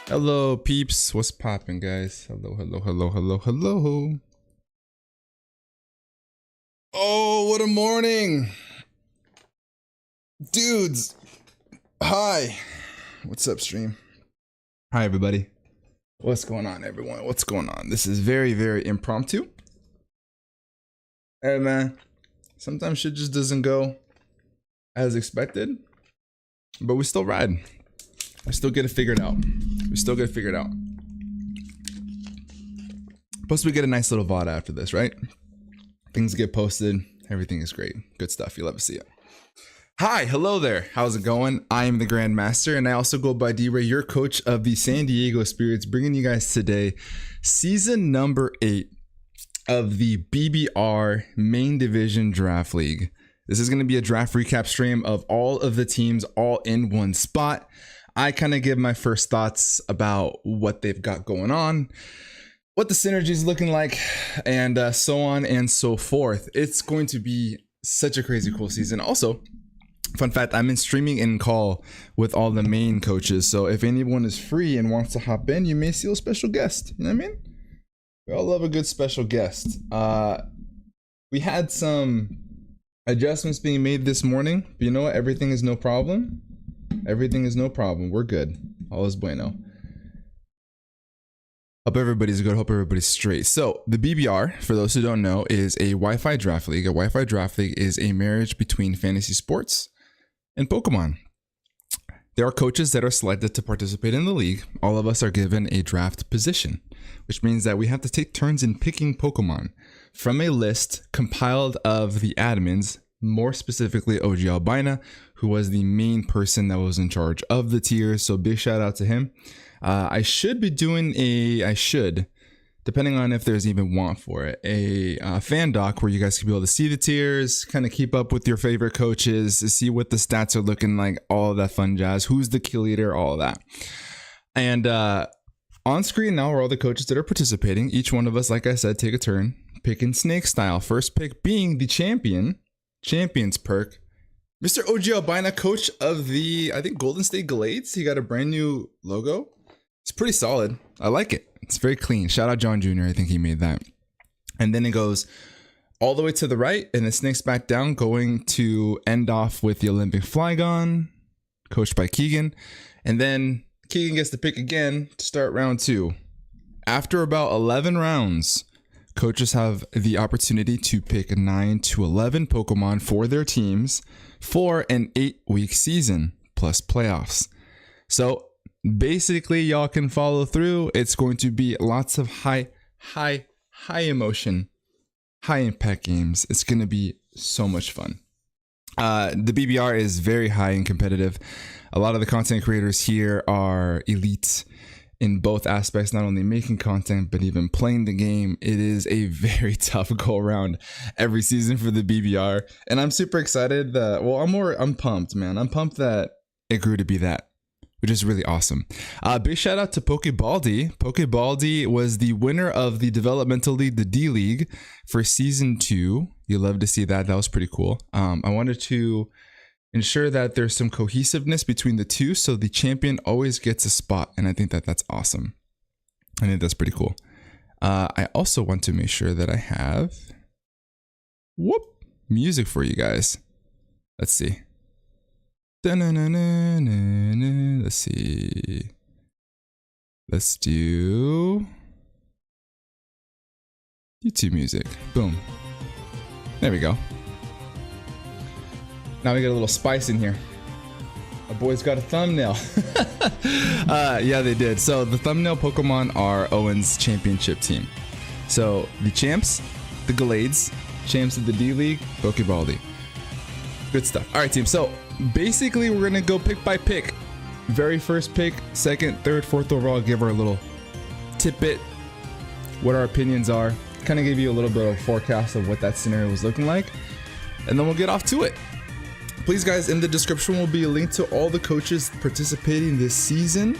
Hello peeps, what's poppin', guys? Hello. Oh, what a morning, dudes. Hi, what's up, stream? Hi everybody, what's going on, everyone? What's going on? This is very impromptu. Hey man, sometimes shit just doesn't go as expected, but we still ride. We still get it figured out. Plus we get a nice little VOD after this, right? Things get posted, everything is great. Good stuff, you love to see it. Hi, hello there, how's it going? I am the Grandmaster, and I also go by D-Ray, your coach of the San Diego Spirits, bringing you guys today season number 8 of the BBR Main Division Draft League. This is going to be a draft recap stream of all of the teams all in one spot. I kind of give my first thoughts about what they've got going on, what the synergy is looking like, and so on and so forth. It's going to be such a crazy cool season. Also, fun fact, I'm in streaming and call with all the main coaches. So if anyone is free and wants to hop in, you may see a special guest. You know what I mean? We all love a good special guest. We had some adjustments being made this morning, but you know what? Everything is no problem. Everything is no problem. We're good. All is bueno. Hope everybody's good. Hope everybody's straight. So the BBR, for those who don't know, is a Wi-Fi draft league. A Wi-Fi draft league is a marriage between fantasy sports and Pokemon. There are coaches that are selected to participate in the league. All of us are given a draft position, which means that we have to take turns in picking Pokemon from a list compiled of the admins, more specifically OG Albina, who was the main person that was in charge of the tiers. So big shout out to him. I should depending on if there's even want for it, a fan doc where you guys can be able to see the tiers, kind of keep up with your favorite coaches, to see what the stats are looking like, all of that fun jazz, who's the kill leader, all of that. And on screen now are all the coaches that are participating. Each one of us, like I said, take a turn picking snake style. First pick being the champions perk, Mr. OG Albina, coach of the, I think, Golden State Glades. He got a brand new logo. It's pretty solid. I like it. It's very clean. Shout out John Jr. I think he made that. And then it goes all the way to the right and it snakes back down, going to end off with the Olympic Flygon, coached by Keegan. And then Keegan gets to pick again to start round 2. After about 11 rounds, coaches have the opportunity to pick 9 to 11 Pokemon for their teams for an 8-week season plus playoffs. So basically, y'all can follow through. It's going to be lots of high emotion, high impact games. It's going to be so much fun. The BBR is very high and competitive. A lot of the content creators here are elite in both aspects, not only making content, but even playing the game. It is a very tough go around every season for the BBR. And I'm super excited that, well, I'm pumped, man. I'm pumped that it grew to be that, which is really awesome. Big shout out to Pokebaldi. Pokebaldi was the winner of the developmental league, the D League, for season 2. You love to see that. That was pretty cool. I wanted to ensure that there's some cohesiveness between the two, so the champion always gets a spot, and I think that that's awesome. I think that's pretty cool. I also want to make sure that I have music for you guys. Let's see. Let's see. Let's do YouTube music. Boom. There we go. Now we got a little spice in here. Our boys got a thumbnail. Yeah, they did. So the thumbnail Pokemon are Owen's championship team. So the champs, the Glades, champs of the D League, Pokebaldi. Good stuff. All right, team. So basically, we're gonna go pick by pick. Very first pick, second, third, fourth overall. Give our little tidbit, what our opinions are. Kind of give you a little bit of a forecast of what that scenario was looking like, and then we'll get off to it. Please, guys, in the description will be a link to all the coaches participating this season.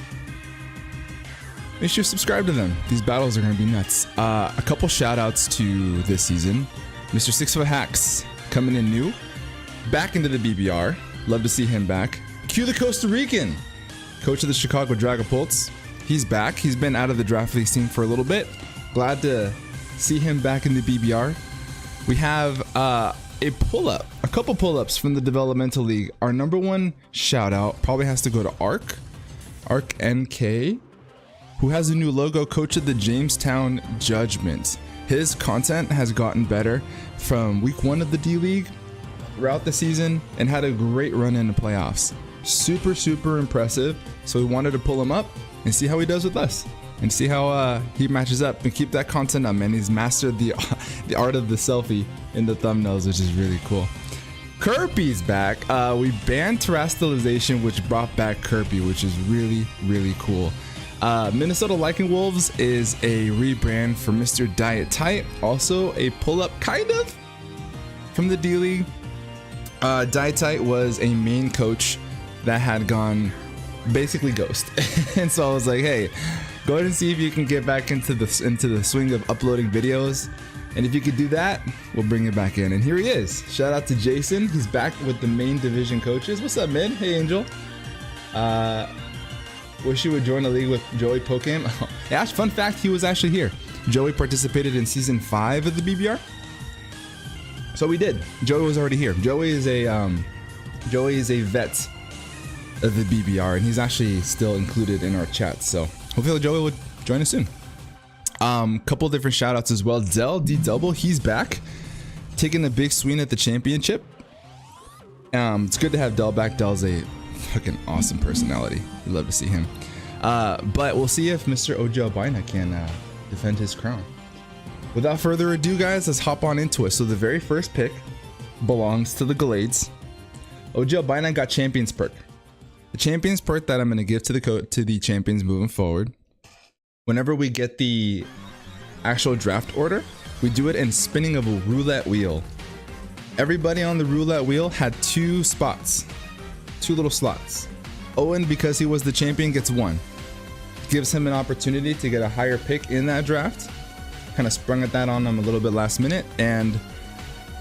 Make sure you subscribe to them. These battles are going to be nuts. A couple shout outs to this season. Mr. 6 Foot Hacks coming in new, back into the BBR. Love to see him back. Q the Costa Rican, coach of the Chicago Dragapults. He's back. He's been out of the draft league scene for a little bit. Glad to see him back in the BBR. We have a couple pull-ups from the developmental league. Our number one shout out probably has to go to Arc NK, who has a new logo, coach of the Jamestown Judgment. His content has gotten better from week 1 of the D League throughout the season and had a great run in the playoffs. Super impressive. So we wanted to pull him up and see how he does with us and see how he matches up and keep that content up, man. He's mastered the art of the selfie in the thumbnails, which is really cool. Kirby's back. We banned terrestrialization, which brought back Kirby, which is really cool. Minnesota Lycan Wolves is a rebrand for Mr. Diet Tight, also a pull-up kind of from the D League. Diet Tight was a main coach that had gone basically ghost, and so I was like, hey, go ahead and see if you can get back into the swing of uploading videos. And if you could do that, we'll bring it back in. And here he is. Shout out to Jason. He's back with the main division coaches. What's up, man? Hey, Angel. Wish you would join a league with Joey Pokemon. Yeah, fun fact, he was actually here. Joey participated in season 5 of the BBR. So we did. Joey was already here. Joey is a vet of the BBR, and he's actually still included in our chat. So hopefully Joey would join us soon. Couple different shout outs as well. Dell D Double, he's back, taking a big swing at the championship. It's good to have Dell back. Dell's a fucking awesome personality. We'd love to see him. But we'll see if Mr. OG Albina can defend his crown. Without further ado, guys, let's hop on into it. So the very first pick belongs to the Glades. OG Albina got Champions perk. The Champions perk that I'm going to give to the champions moving forward. Whenever we get the actual draft order, we do it in spinning of a roulette wheel. Everybody on the roulette wheel had 2 spots, 2 little slots. Owen, because he was the champion, gets 1. Gives him an opportunity to get a higher pick in that draft. Kind of sprung at that on him a little bit last minute. And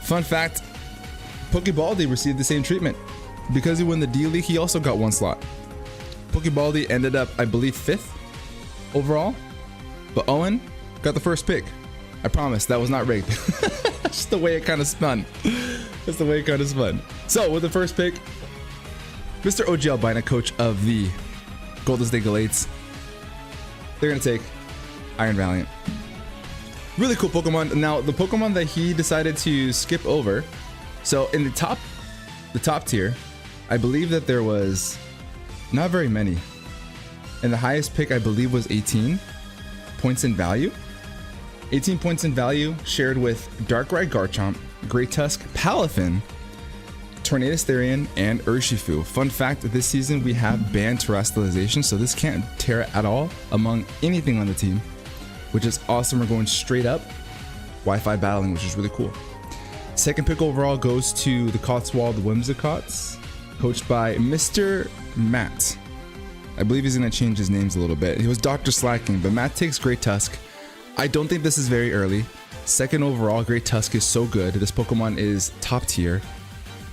fun fact, Pokebaldi received the same treatment. Because he won the D League, he also got 1 slot. Pokebaldi ended up, I believe, 5th overall. But Owen got the first pick. I promise that was not rigged. Just the way it kind of spun. That's the way it kind of spun. So with the first pick, Mr. OG Albina, coach of the Golden State Galates, they're going to take Iron Valiant. Really cool Pokemon. Now, the Pokemon that he decided to skip over, so in the top tier, I believe that there was not very many. And the highest pick, I believe, was 18 points in value. 18 points in value shared with Darkrai Garchomp, Great Tusk, Palafin, Tornadus Therian, and Urshifu. Fun fact, this season we have banned terrestrialization, so this can't TERA at all among anything on the team, which is awesome. We're going straight up Wi-Fi battling, which is really cool. Second pick overall goes to the Cotswold Whimsicots, coached by Mr. Matt. I believe he's going to change his names a little bit. He was Dr. Slacking, but Matt takes Great Tusk. I don't think this is very early. Second overall, Great Tusk is so good. This Pokemon is top tier.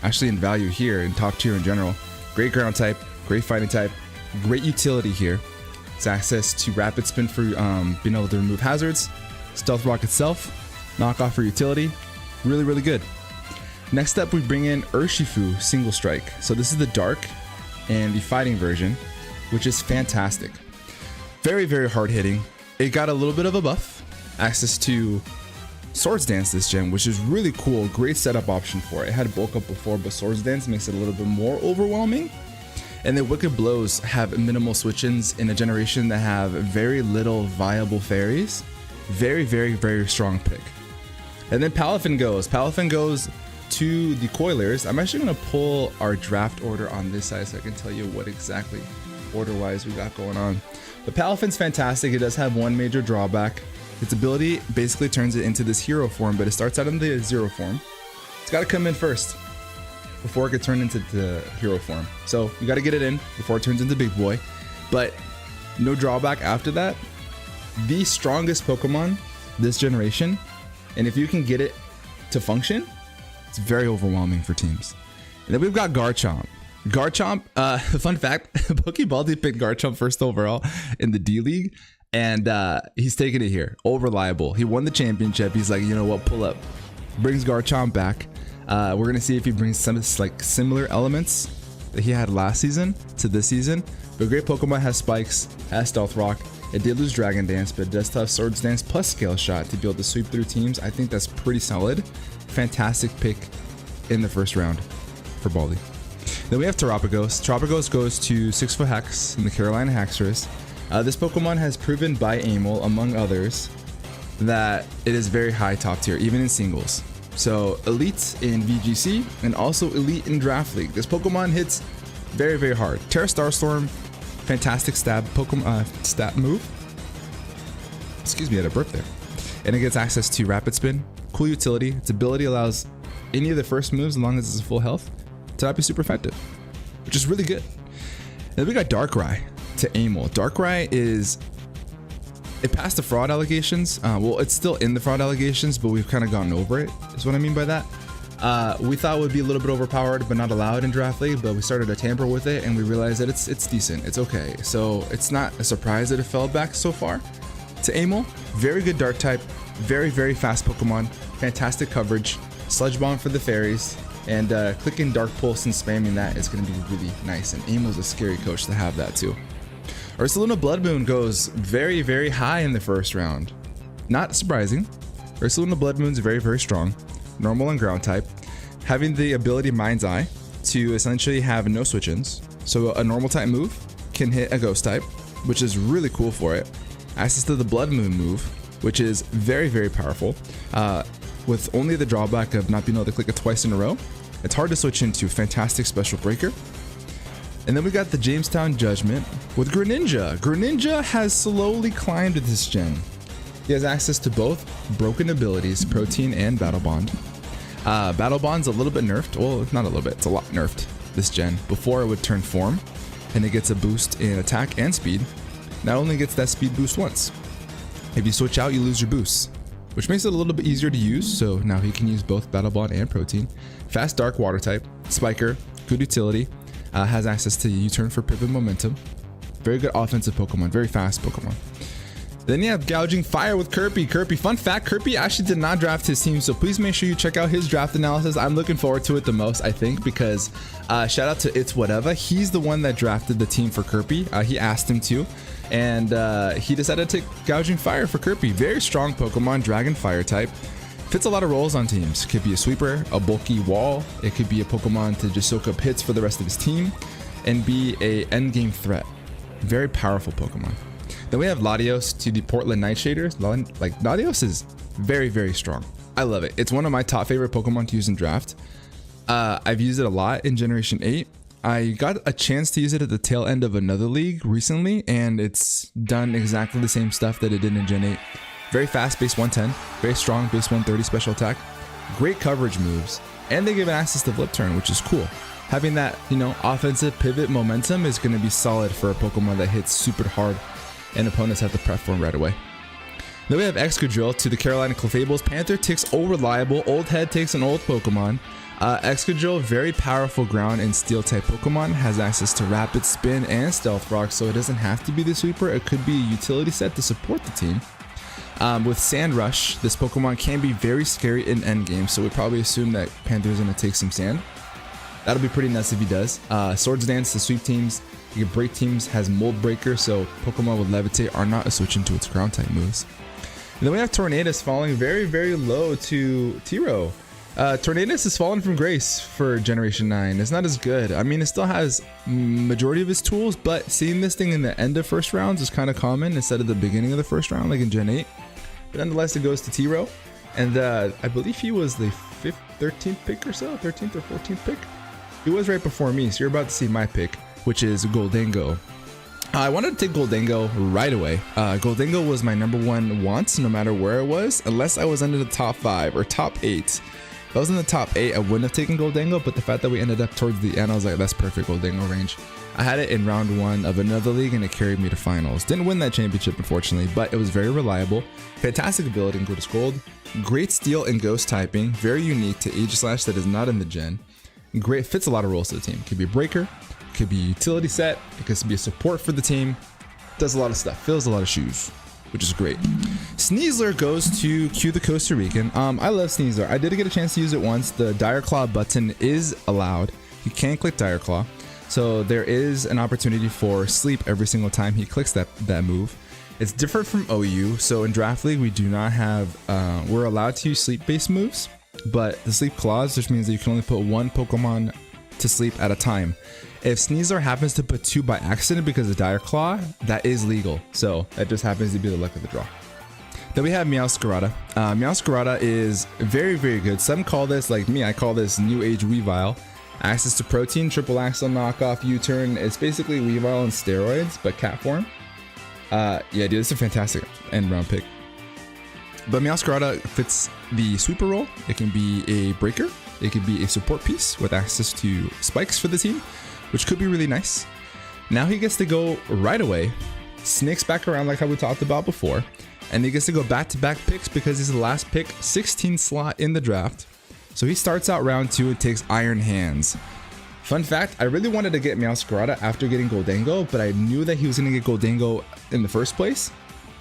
Actually in value here, in top tier in general. Great ground type, great fighting type, great utility here. It's access to Rapid Spin for being able to remove hazards. Stealth Rock itself, knockoff for utility. Really, really good. Next up, we bring in Urshifu Single Strike. So this is the dark and the fighting version, which is fantastic. Very, very hard hitting. It got a little bit of a buff. Access to Swords Dance this gen, which is really cool. Great setup option for it. It had bulk up before, but Swords Dance makes it a little bit more overwhelming. And then Wicked Blows have minimal switch-ins in a generation that have very little viable fairies. Very, very, very strong pick. And then Palafin goes. Palafin goes to the Coilers. I'm actually going to pull our draft order on this side so I can tell you what exactly order-wise we got going on. But Palafin's fantastic. It does have one major drawback. Its ability basically turns it into this hero form, but it starts out in the zero form. It's got to come in first before it can turn into the hero form. So you got to get it in before it turns into big boy. But no drawback after that. The strongest Pokemon this generation, and if you can get it to function, it's very overwhelming for teams. And then we've got Garchomp. Garchomp, fun fact, Pokebaldi picked Garchomp first overall in the D League, and he's taking it here. All reliable. He won the championship. He's like, you know what, pull up. Brings Garchomp back. We're going to see if he brings some like similar elements that he had last season to this season. But great Pokemon, has spikes, has Stealth Rock. It did lose Dragon Dance, but it does have Swords Dance plus Scale Shot to be able to sweep through teams. I think that's pretty solid. Fantastic pick in the first round for Baldi. Then we have Terapagos. Terapagos goes to 6-foot Hex in the Carolina Haxorus. This Pokemon has proven by Amel, among others, that it is very high top tier, even in singles. So elite in VGC and also elite in Draft League. This Pokemon hits very, very hard. Terra Starstorm, fantastic stab Pokemon stat move. Excuse me, I had a burp there. And it gets access to Rapid Spin, cool utility. Its ability allows any of the first moves, as long as it's full health, to not be super effective, which is really good. Then we got Darkrai to Amel. Darkrai it passed the fraud allegations. Well, it's still in the fraud allegations, but we've kind of gotten over it, is what I mean by that. We thought it would be a little bit overpowered, but not allowed in Draft League, but we started to tamper with it, and we realized that it's decent, it's okay. So it's not a surprise that it fell back so far to Amel. Very good Dark type, very, very fast Pokemon, fantastic coverage, Sludge Bomb for the fairies, and clicking Dark Pulse and spamming that is going to be really nice, and Amel's a scary coach to have that too. Ursaluna Blood Moon goes very, very high in the first round. Not surprising. Ursaluna Blood Moon's very, very strong. Normal and ground type. Having the ability Mind's Eye to essentially have no switch-ins. So a normal type move can hit a ghost type, which is really cool for it. Access to the Blood Moon move, which is very, very powerful. With only the drawback of not being able to click it twice in a row. It's hard to switch into. Fantastic Special Breaker. And then we got the Jamestown Judgment with Greninja. Greninja has slowly climbed this gen. He has access to both broken abilities, Protein and Battle Bond. Battle Bond's a little bit nerfed. Well, not a little bit, it's a lot nerfed this gen. Before it would turn form, and it gets a boost in attack and speed. Not only gets that speed boost once. If you switch out, you lose your boosts, which makes it a little bit easier to use. So now he can use both Battle Bond and Protein. Fast Dark Water type, Spiker, good utility, has access to U-turn for pivot momentum. Very good offensive Pokemon, very fast Pokemon. Then you have Gouging Fire with Kirby. Fun fact, Kirby actually did not draft his team, so please make sure you check out his draft analysis. I'm looking forward to it the most, I think, because shout out to It's Whatever. He's the one that drafted the team for Kirby. He asked him to, and he decided to take Gouging Fire for Kirby. Very strong Pokemon, Dragon Fire type. Fits a lot of roles on teams. Could be a sweeper, a bulky wall. It could be a Pokemon to just soak up hits for the rest of his team and be a endgame threat. Very powerful Pokemon. Then we have Latios to the Portland Nightshaders. Like, Latios is very, very strong. I love it. It's one of my top favorite Pokemon to use in draft. I've used it a lot in Generation 8. I got a chance to use it at the tail end of another league recently, and it's done exactly the same stuff that it did in Gen 8. Very fast, base 110. Very strong, base 130 special attack. Great coverage moves. And they give it access to Flip Turn, which is cool. Having that, offensive pivot momentum is going to be solid for a Pokemon that hits super hard and opponents have to prep for him right away. Then we have Excadrill to the Carolina Clefables. Panther takes old reliable, old head takes an old Pokemon. Excadrill, very powerful ground and steel type Pokemon, has access to rapid spin and stealth rock, so it doesn't have to be the sweeper. It could be a utility set to support the team. With Sand Rush, this Pokemon can be very scary in endgame, so we probably assume that Panther's gonna take some sand. That'll be pretty nuts if he does. Swords Dance to sweep teams. You can break teams, has Mold Breaker, so Pokemon with Levitate are not a switch into its ground type moves. And then we have Tornadus falling very, very low to TERA. Tornadus is falling from grace for Generation 9. It's not as good. I mean, it still has majority of its tools, but seeing this thing in the end of first rounds is kind of common instead of the beginning of the first round, like in Gen 8. But nonetheless, it goes to TERA. And I believe he was the 13th pick or so, 13th or 14th pick. He was right before me, so you're about to see my pick, which is Goldango. I wanted to take Goldango right away. Goldango was my #1 want, no matter where it was, unless I was under the top 5 or top 8. If I was in the top 8, I wouldn't have taken Goldango, but the fact that we ended up towards the end, I was like, that's perfect Goldango range. I had it in round 1 of another league, and it carried me to finals. Didn't win that championship, unfortunately, but it was very reliable. Fantastic ability in Gold Gold. Great steel and ghost typing, very unique to Aegislash that is not in the gen. Great, fits a lot of roles to the team. Could be a breaker, could be a utility set, it could be a support for the team. Does a lot of stuff, fills a lot of shoes, which is great. Sneasler goes to Q the Costa Rican. I love Sneasler. I did get a chance to use it once. The Dire Claw button is allowed. You can click Dire Claw. So there is an opportunity for sleep every single time he clicks that move. It's different from OU. So in Draft League, we do not have, we're allowed to use sleep-based moves, but the sleep clause, which means that you can only put 1 Pokemon to sleep at a time. If Sneasler happens to put 2 by accident because of Dire Claw, that is legal. So that just happens to be the luck of the draw. Then we have Meowscarada. Meowscarada is very, very good. Some call this, like me, I call this New Age Weavile. Access to Protein, Triple Axle knockoff, U-turn. It's basically Weavile on steroids, but cat form. Yeah, dude, this is a fantastic end round pick. But Meowscarada fits the sweeper role. It can be a breaker. It could be a support piece with access to spikes for the team, which could be really nice. Now he gets to go right away, snakes back around like how we talked about before, and he gets to go back-to-back picks because he's the last pick, 16 slot in the draft. So he starts out round 2 and takes Iron Hands. Fun fact, I really wanted to get Meowscarada after getting Goldango, but I knew that he was going to get Goldango in the first place.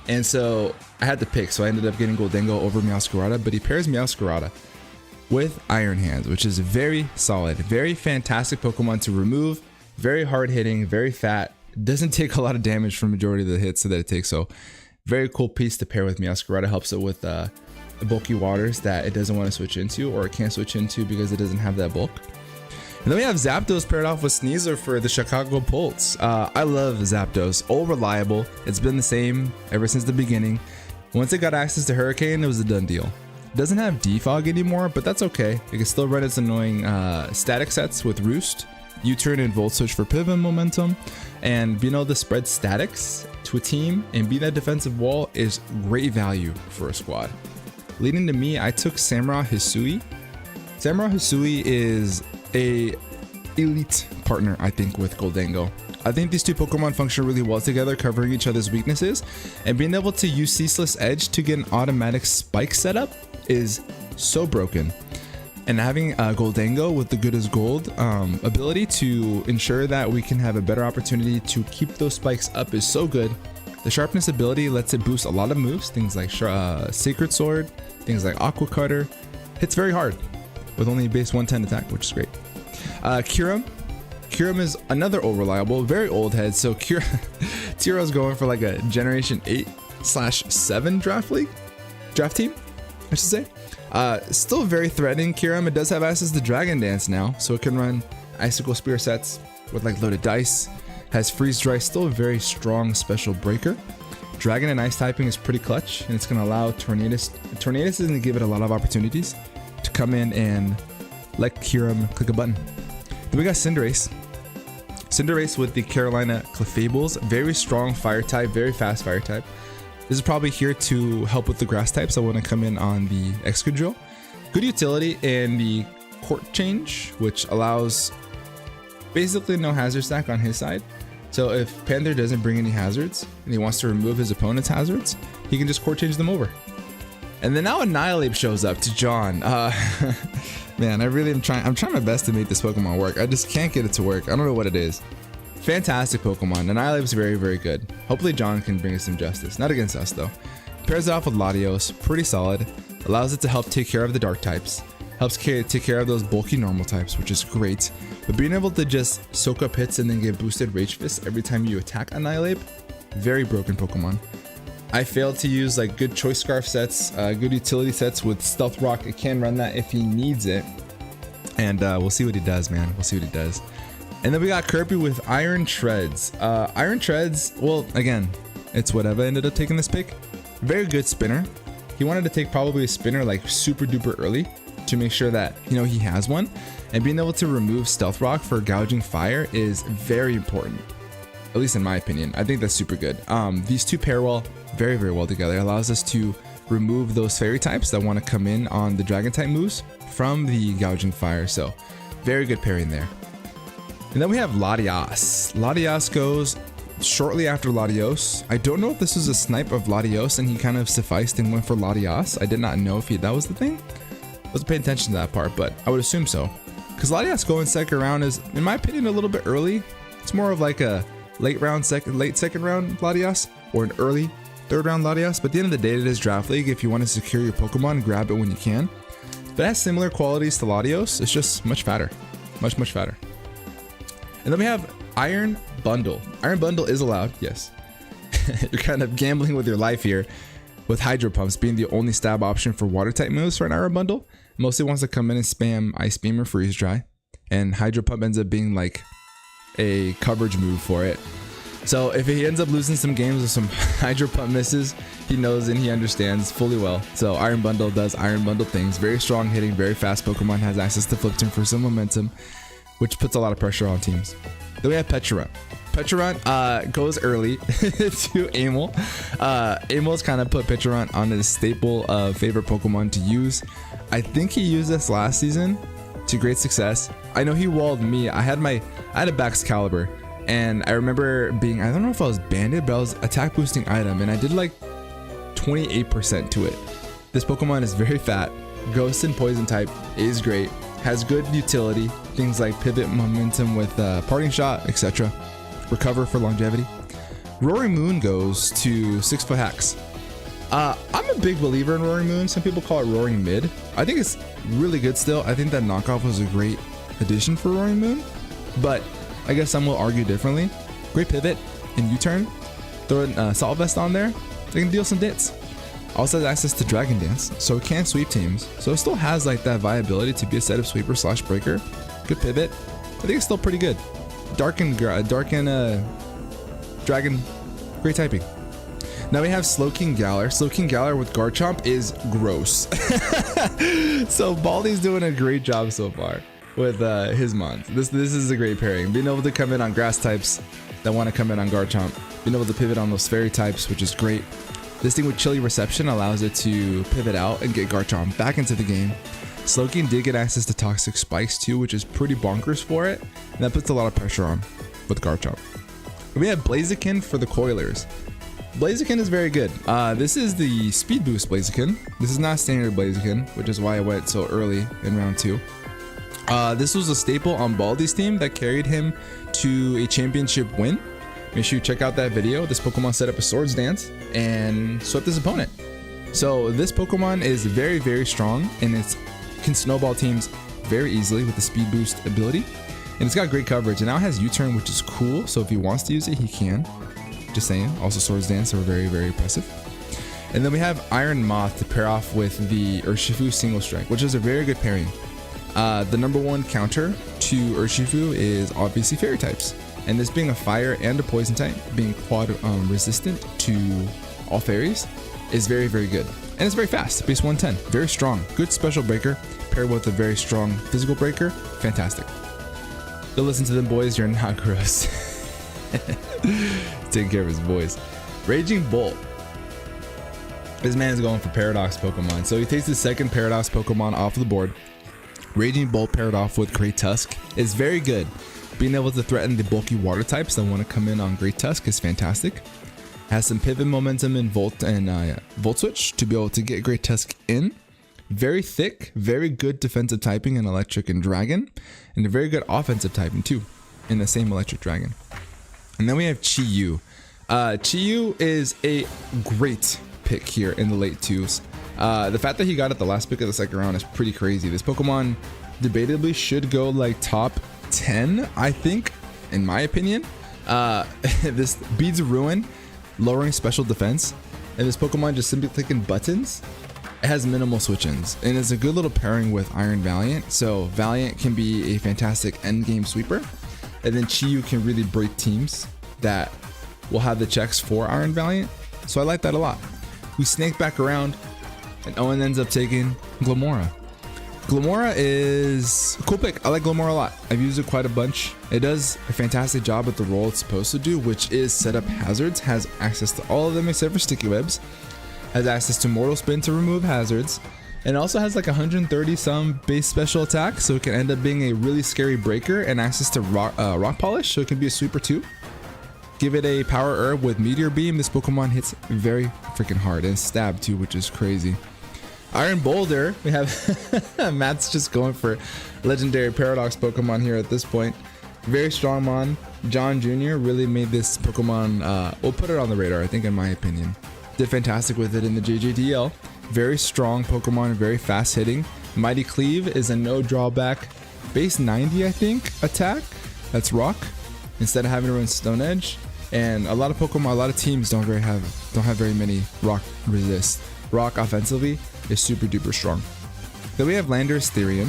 And so I had to pick, so I ended up getting Goldango over Meowscarada, but he pairs Meowscarada with Iron Hands, which is very solid, very fantastic Pokemon to remove, very hard hitting, very fat, doesn't take a lot of damage from majority of the hits that it takes. So very cool piece to pair with Meowscarada, helps it with the bulky waters that it doesn't want to switch into, or it can't switch into because it doesn't have that bulk. And then we have Zapdos paired off with Sneasler for the Chicago Pulse. I love Zapdos, all reliable. It's been the same ever since the beginning. Once it got access to Hurricane, it was a done deal. It doesn't have Defog anymore, but that's okay. It can still run its annoying static sets with Roost U-turn and volt switch for pivot momentum, and being able to spread statics to a team and be that defensive wall is great value for a squad. Leading to me, I took Samurai Hisui. Samurai Hisui is a elite partner, I think, with Gholdengo. I think these two Pokemon function really well together, covering each other's weaknesses, and being able to use Ceaseless Edge to get an automatic spike setup is so broken. And having Gholdengo with the Good as Gold ability to ensure that we can have a better opportunity to keep those spikes up is so good. The Sharpness ability lets it boost a lot of moves, things like Sacred Sword, things like Aqua Cutter. Hits very hard with only base 110 attack, which is great. Kyurem is another old reliable, very old head. So Tira's going for like a generation 8/7 draft team, I should say. Still very threatening. Kyurem, it does have access to Dragon Dance now, so it can run Icicle Spear sets with like loaded dice. Has Freeze Dry, still a very strong special breaker. Dragon and Ice typing is pretty clutch, and it's going to allow Tornadus is going to give it a lot of opportunities to come in and let Kyurem click a button. Then we got Cinderace. Cinderace with the Carolina Clefables, very strong fire type, very fast fire type. This is probably here to help with the grass types that want to come in on the Excadrill. Good utility in the Court Change, which allows basically no hazard stack on his side. So if Panther doesn't bring any hazards and he wants to remove his opponent's hazards, he can just Court Change them over. And then now Annihilape shows up to John. Man, I'm trying my best to make this Pokemon work. I just can't get it to work. I don't know what it is. Fantastic Pokemon. Annihilape's very, very good. Hopefully John can bring us some justice. Not against us though. Pairs it off with Latios, pretty solid. Allows it to help take care of the dark types. Helps take care of those bulky normal types, which is great. But being able to just soak up hits and then get boosted Rage Fist every time you attack Annihilape, very broken Pokemon. I failed to use like good Choice Scarf sets, good utility sets with Stealth Rock. It can run that if he needs it. And we'll see what he does, man. We'll see what he does. And then we got Kirby with Iron Treads. Iron Treads, well, again, it's whatever. Ended up taking this pick. Very good spinner. He wanted to take probably a spinner like super duper early to make sure that, you know, he has one. And being able to remove Stealth Rock for Gouging Fire is very important. At least in my opinion. I think that's super good. These two pair well, very, very well together. It allows us to remove those fairy types that want to come in on the dragon type moves from the Gouging Fire. So very good pairing there. And then we have Latias. Latias goes shortly after Latios. I don't know if this was a snipe of Latios and he kind of sufficed and went for Latias. I did not know if that was the thing. I wasn't paying attention to that part, but I would assume so. Because Latias going second round is, in my opinion, a little bit early. It's more of like a late second round Latias or an early third round Latias. But at the end of the day, it is draft league. If you want to secure your Pokemon, grab it when you can. But it has similar qualities to Latios. It's just much fatter, much fatter. And then we have Iron Bundle. Iron Bundle is allowed, yes. You're kind of gambling with your life here, with Hydro Pumps being the only stab option for water type moves for an Iron Bundle. Mostly wants to come in and spam Ice Beam or Freeze Dry, and Hydro Pump ends up being like a coverage move for it. So if he ends up losing some games with some Hydro Pump misses, he knows and he understands fully well. So Iron Bundle does Iron Bundle things. Very strong hitting, very fast Pokemon, has access to Flip Turn for some momentum, which puts a lot of pressure on teams. Then we have Pecharunt. Pecharunt goes early to Amel. Amel's kind of put Pecharunt on his staple favorite Pokemon to use. I think he used this last season to great success. I know he walled me. I had a Baxcalibur, and I remember being, I don't know if I was banded, but I was attack boosting item, and I did like 28% to it. This Pokemon is very fat. Ghost and Poison type is great. Has good utility, things like pivot momentum with parting shot, etc. Recover for longevity. Roaring Moon goes to 6 foot hacks. I'm a big believer in Roaring Moon. Some people call it Roaring Mid. I think it's really good still. I think that knockoff was a great addition for Roaring Moon, but I guess some will argue differently. Great pivot and U-turn. Throw an Assault Vest on there. They can deal some dits. Also has access to Dragon Dance, so it can sweep teams. So it still has like that viability to be a setup sweeper / breaker. Good pivot. I think it's still pretty good. Dark and Dragon, great typing. Now we have Slowking Galar. Slowking Galar with Garchomp is gross. So Baldi's doing a great job so far. with his mons. This is a great pairing. Being able to come in on grass types that want to come in on Garchomp. Being able to pivot on those fairy types, which is great. This thing with chilly reception allows it to pivot out and get Garchomp back into the game. Slowking did get access to toxic spikes too, which is pretty bonkers for it. And that puts a lot of pressure on with Garchomp. We have Blaziken for the Coilers. Blaziken is very good. This is the speed boost Blaziken. This is not standard Blaziken, which is why I went so early in round 2. This was a staple on Baldi's team that carried him to a championship win. Make sure you check out that video. This Pokemon set up a Swords Dance and swept his opponent. So this Pokemon is very, very strong, and it can snowball teams very easily with the speed boost ability. And it's got great coverage. And now it has U-turn, which is cool. So if he wants to use it, he can. Just saying. Also Swords Dance are very, very impressive. And then we have Iron Moth to pair off with the Urshifu Single Strike, which is a very good pairing. The number one counter to Urshifu is obviously fairy types. And this being a fire and a poison type, being quad resistant to all fairies, is very, very good. And it's very fast, base 110, very strong. Good special breaker, paired with a very strong physical breaker, fantastic. Go listen to them, boys, you're not gross. Taking care of his voice. Raging Bolt. This man is going for Paradox Pokemon. So he takes the second Paradox Pokemon off the board. Raging Bolt paired off with Great Tusk is very good. Being able to threaten the bulky water types that want to come in on Great Tusk is fantastic. Has some pivot momentum in Volt and Volt Switch to be able to get Great Tusk in. Very thick, very good defensive typing in Electric and Dragon, and a very good offensive typing too in the same Electric Dragon. And then we have Chi-Yu. Chi-Yu is a great pick here in the late 2s. The fact that he got it the last pick of the second round is pretty crazy. This Pokemon debatably should go like top 10, I think, in my opinion. This Beads of Ruin, lowering special defense, and this Pokemon just simply clicking buttons. It has minimal switch-ins, and it's a good little pairing with Iron Valiant. So Valiant can be a fantastic endgame sweeper, and then Chi-Yu can really break teams that will have the checks for Iron Valiant. So I like that a lot. We snake back around, and Owen ends up taking Glamora. Glamora is a cool pick. I like Glamora a lot. I've used it quite a bunch. It does a fantastic job at the role it's supposed to do, which is set up hazards, has access to all of them except for Sticky Webs, has access to Mortal Spin to remove hazards, and also has like 130 some base special attack, so it can end up being a really scary breaker, and access to rock polish, so it can be a sweeper too. Give it a power herb with Meteor Beam. This Pokemon hits very freaking hard, and stab too, which is crazy. Iron Boulder, we have Matt's just going for legendary Paradox Pokemon here at this point. Very strong mon. John Jr. really made this Pokemon, we'll put it on the radar, I think, in my opinion. Did fantastic with it in the JJDL. Very strong Pokemon, very fast hitting. Mighty Cleave is a no drawback base 90, I think, attack. That's rock, instead of having to run Stone Edge. And a lot of Pokemon, a lot of teams don't have very many rock resist. Rock offensively is super duper strong. Then we have Landorus Therian.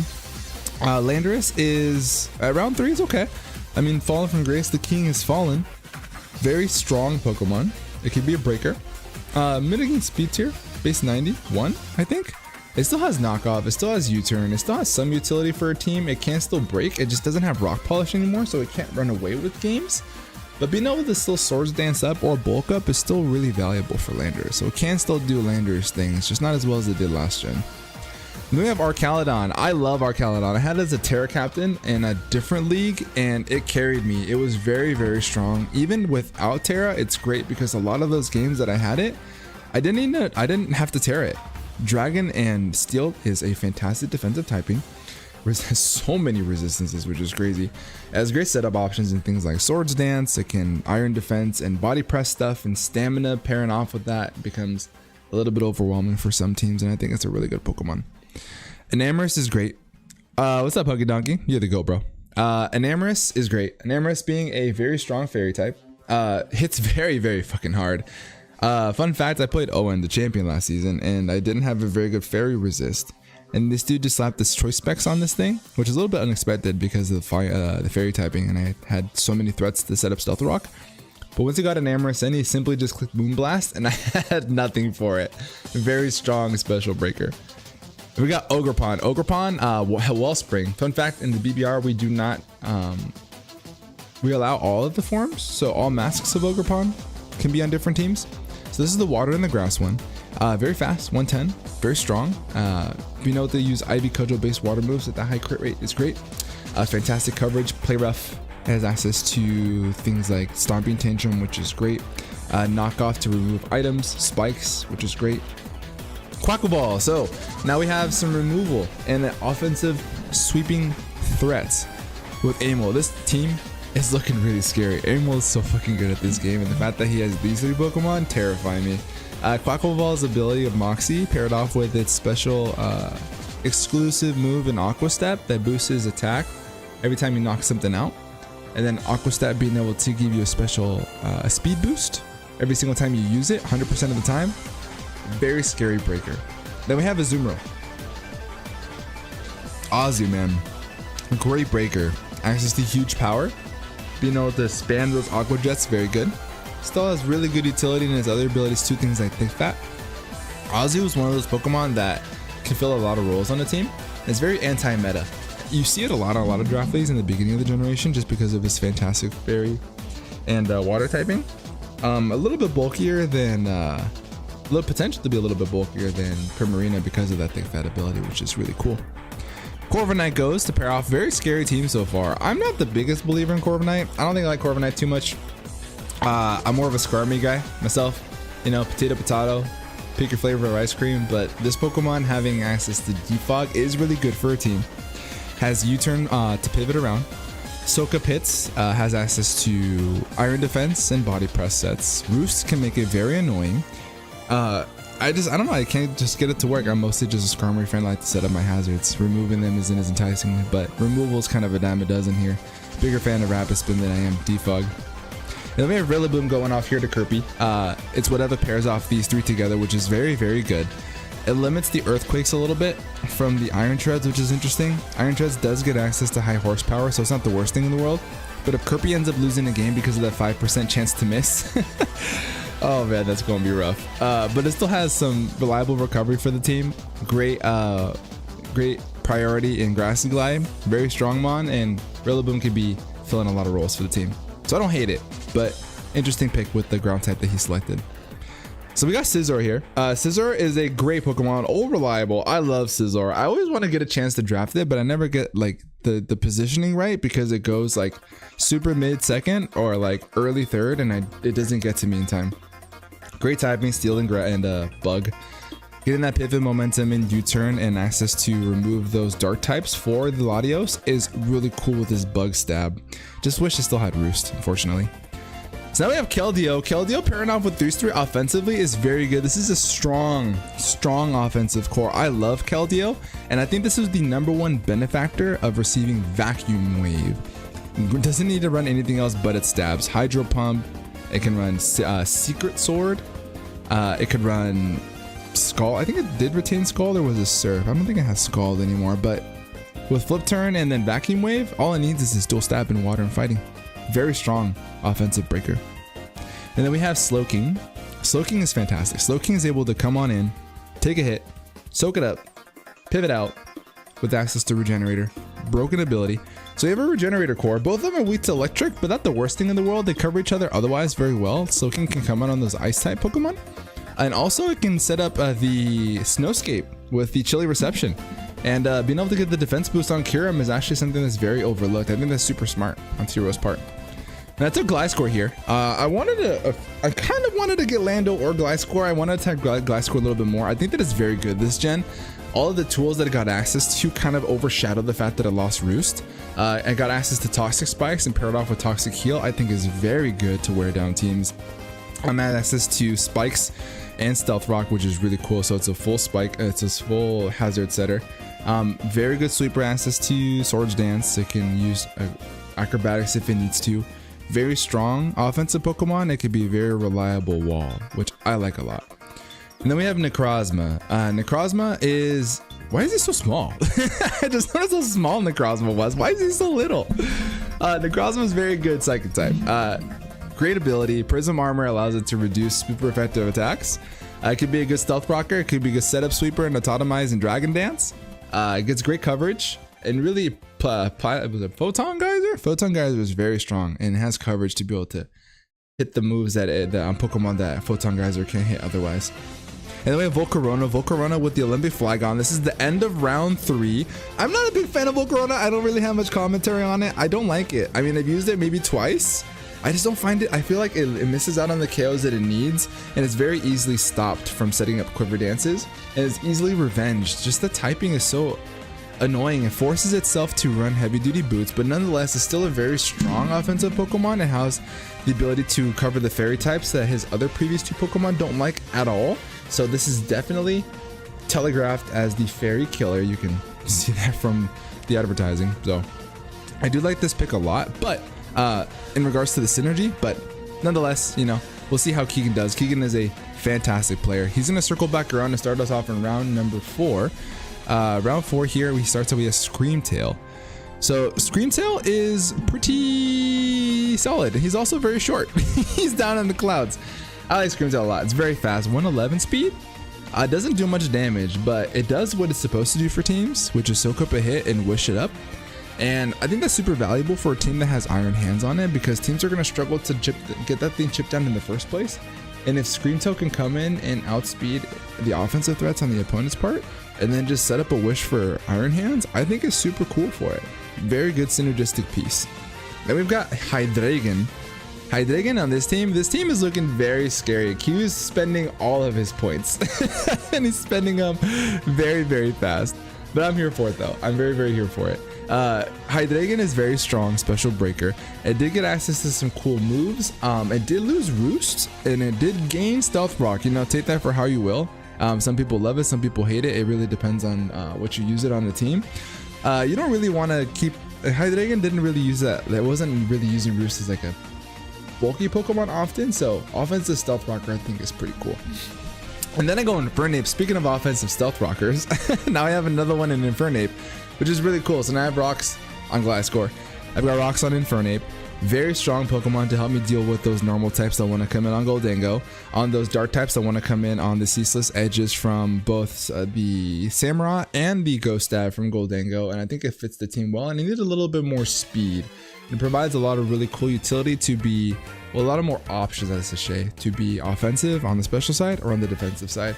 Landorus is round 3 is okay. I mean, Fallen from Grace, the king has fallen. Very strong Pokemon. It could be a breaker. Mitigating speed tier, base 91, I think. It still has knockoff, it still has U-turn, it still has some utility for a team. It can still break, it just doesn't have rock polish anymore, so it can't run away with games. But being able to still Swords Dance up or bulk up is still really valuable for Landorus. So it can still do Landorus things, just not as well as it did last gen. Then we have Arcaludon. I love Arcaludon. I had it as a TERA captain in a different league, and it carried me. It was very, very strong. Even without TERA, it's great because a lot of those games that I had it, I didn't have to TERA it. Dragon and Steel is a fantastic defensive typing. Has so many resistances, which is crazy. It has great setup options and things like Swords Dance. It can Iron Defense and Body Press stuff, and Stamina pairing off with that becomes a little bit overwhelming for some teams, and I think it's a really good Pokemon. Enamorus is great. What's up, Huggy Donkey? You're the go, bro. Enamorus is great. Enamorus being a very strong fairy type, hits very, very fucking hard. Fun fact, I played Owen, the champion, last season, and I didn't have a very good fairy resist. And this dude just slapped this choice specs on this thing, which is a little bit unexpected because of the fairy typing, and I had so many threats to set up Stealth Rock. But once he got Enamorus in, he simply just clicked Moonblast, and I had nothing for it. Very strong special breaker. We got Ogerpon. Ogerpon, Wellspring. Fun fact, in the BBR, we do not, we allow all of the forms. So all masks of Ogerpon can be on different teams. So this is the water and the grass one. Very fast, 110, very strong. Being able to use Ivy Cudgel based water moves at that high crit rate is great. Fantastic coverage, play rough, has access to things like Stomping Tantrum, which is great. Knockoff to remove items, spikes, which is great. Quackle. So now we have some removal and an offensive sweeping threats with Amol. This team is looking really scary. Amol is so fucking good at this game, and the fact that he has these 3 Pokemon terrify me. Quackle's ability of Moxie paired off with its special exclusive move in Aqua Step that boosts his attack every time you knock something out, and then Aqua Step being able to give you a special speed boost every single time you use it, 100% of the time. Very scary breaker. Then we have Azumarill. Ozzy, man, great breaker. Access to huge power, being able to spam those Aqua Jets, very good. Still has really good utility in his other abilities too, things like Thick Fat. Ozzy was one of those Pokemon that can fill a lot of roles on the team. It's very anti-meta. You see it a lot on a lot of draft leagues in the beginning of the generation just because of his fantastic fairy and water typing. A little bit bulkier than, little potential to be a little bit bulkier than Primarina because of that Thick Fat ability, which is really cool. Corviknight goes to pair off. Very scary team so far. I'm not the biggest believer in Corviknight. I don't think I like Corviknight too much. I'm more of a Skarmy guy myself. You know, potato, pick your flavor of ice cream. But this Pokemon having access to Defog is really good for a team. Has U-turn to pivot around. Soak-up hits, has access to Iron Defense and Body Press sets. Roost can make it very annoying. I don't know, I can't just get it to work. I'm mostly just a Skarmory fan. I like to set up my hazards. Removing them isn't as enticing, but removal is kind of a dime a dozen here. Bigger fan of Rapid Spin than I am Defog. And then we have Rillaboom going off here to Kirby. It's whatever pairs off these 3 together, which is very, very good. It limits the Earthquakes a little bit from the Iron Treads, which is interesting. Iron Treads does get access to high horsepower, so it's not the worst thing in the world. But if Kirby ends up losing a game because of that 5% chance to miss, oh man, that's going to be rough. But it still has some reliable recovery for the team. Great priority in Grassy Glide. Very strong mon, and Rillaboom could be filling a lot of roles for the team. So I don't hate it, but interesting pick with the ground type that he selected. So we got Scizor here. Scizor is a great Pokemon, all reliable. I love Scizor. I always want to get a chance to draft it, but I never get like the positioning right because it goes like super mid second or like early third, and it doesn't get to me in time. Great typing, Steel and Bug. Getting that pivot momentum in U-turn and access to remove those dark types for the Latios is really cool with his Bug Stab. Just wish it still had Roost, unfortunately. So now we have Keldeo. Keldeo pairing off with 3-3 offensively is very good. This is a strong offensive core. I love Keldeo, and I think this is the #1 benefactor of receiving Vacuum Wave. It doesn't need to run anything else but its stabs. Hydro Pump. It can run Secret Sword. It could run Scald. I think it did retain Scald, or was it Surf? I don't think it has Scald anymore, but with Flip Turn and then Vacuum Wave, all it needs is this dual stab in water and fighting. Very strong offensive breaker. And then we have Slowking. Slowking is fantastic. Slowking is able to come on in, take a hit, soak it up, pivot out with access to Regenerator. Broken ability. So you have a Regenerator core. Both of them are weak to electric, but not the worst thing in the world. They cover each other otherwise very well. Slowking can come out on those ice type Pokemon. And also it can set up the Snowscape with the Chilly Reception. And being able to get the defense boost on Kyurem is actually something that's very overlooked. I think that's super smart on Tero's part. And I took Gliscor here. I kind of wanted to get Lando or Gliscor. I wanted to attack Gliscor a little bit more. I think that it's very good this gen. All of the tools that it got access to kind of overshadowed the fact that it lost Roost. And got access to Toxic Spikes and paired off with Toxic Heal. I think is very good to wear down teams. I'm at access to Spikes and Stealth Rock, which is really cool. So it's a full spike, it's a full hazard setter. Very good sweeper access to Swords Dance. It can use acrobatics if it needs to. Very strong offensive Pokemon. It could be a very reliable wall, which I like a lot. And then we have Necrozma. Necrozma is, why is he so small? I just noticed how small Necrozma was. Why is he so little? Necrozma is very good Psychic type. Great ability. Prism Armor allows it to reduce super effective attacks. It could be a good stealth rocker. It could be a good setup sweeper and autotomize and dragon dance. It gets great coverage and really was it photon geyser? Photon geyser is very strong and has coverage to be able to hit the moves that Pokemon that photon geyser can't hit otherwise. And then we have Volcarona. Volcarona with the Olympic flag on. This is the end of round 3. I'm not a big fan of Volcarona. I don't really have much commentary on it. I don't like it. I mean, I've used it maybe twice. I just don't find it. I feel like it misses out on the KOs that it needs, and it's very easily stopped from setting up quiver dances, and it's easily revenged. Just the typing is so annoying. It forces itself to run heavy duty boots, but nonetheless it's still a very strong offensive Pokemon. It has the ability to cover the fairy types that his other previous 2 Pokemon don't like at all. So this is definitely telegraphed as the fairy killer. You can see that from the advertising. So I do like this pick a lot, but in regards to the synergy, but nonetheless, you know, we'll see how Keegan does. Keegan is a fantastic player. He's gonna circle back around and start us off in round number 4. Round 4 here, we start with a Screamtail. So Screamtail is pretty solid. He's also very short. He's down in the clouds. I like Screamtail a lot. It's very fast. 111 speed. Doesn't do much damage, but it does what it's supposed to do for teams, which is soak up a hit and wish it up. And I think that's super valuable for a team that has Iron Hands on it, because teams are going to struggle to get that thing chipped down in the first place. And if Screamtail can come in and outspeed the offensive threats on the opponent's part, and then just set up a wish for Iron Hands, I think it's super cool for it. Very good synergistic piece. Then we've got Hydreigon. Hydreigon on this team is looking very scary. Q's spending all of his points and he's spending them very, very fast. But I'm here for it though. I'm very, very here for it. Hydreigon is very strong, special breaker. It did get access to some cool moves. It did lose Roost and it did gain Stealth Rock. You know, take that for how you will. Some people love it, some people hate it. It really depends on what you use it on the team. You don't really want to keep... Hydreigon didn't really use that. It wasn't really using Roost as like a bulky Pokemon often, so offensive Stealth Rocker I think is pretty cool. And then I go Infernape. Speaking of offensive Stealth Rockers, now I have another one in Infernape, which is really cool. So now I have rocks on Gliscor. I've got rocks on Infernape. Very strong Pokemon to help me deal with those normal types that want to come in on Goldango, on those dark types that want to come in on the Ceaseless Edges from both the Samurott and the Ghost Stab from Goldango, and I think it fits the team well, and it needs a little bit more speed. It provides a lot of really cool utility to be, well, a lot of more options as a sachet to be offensive on the special side or on the defensive side.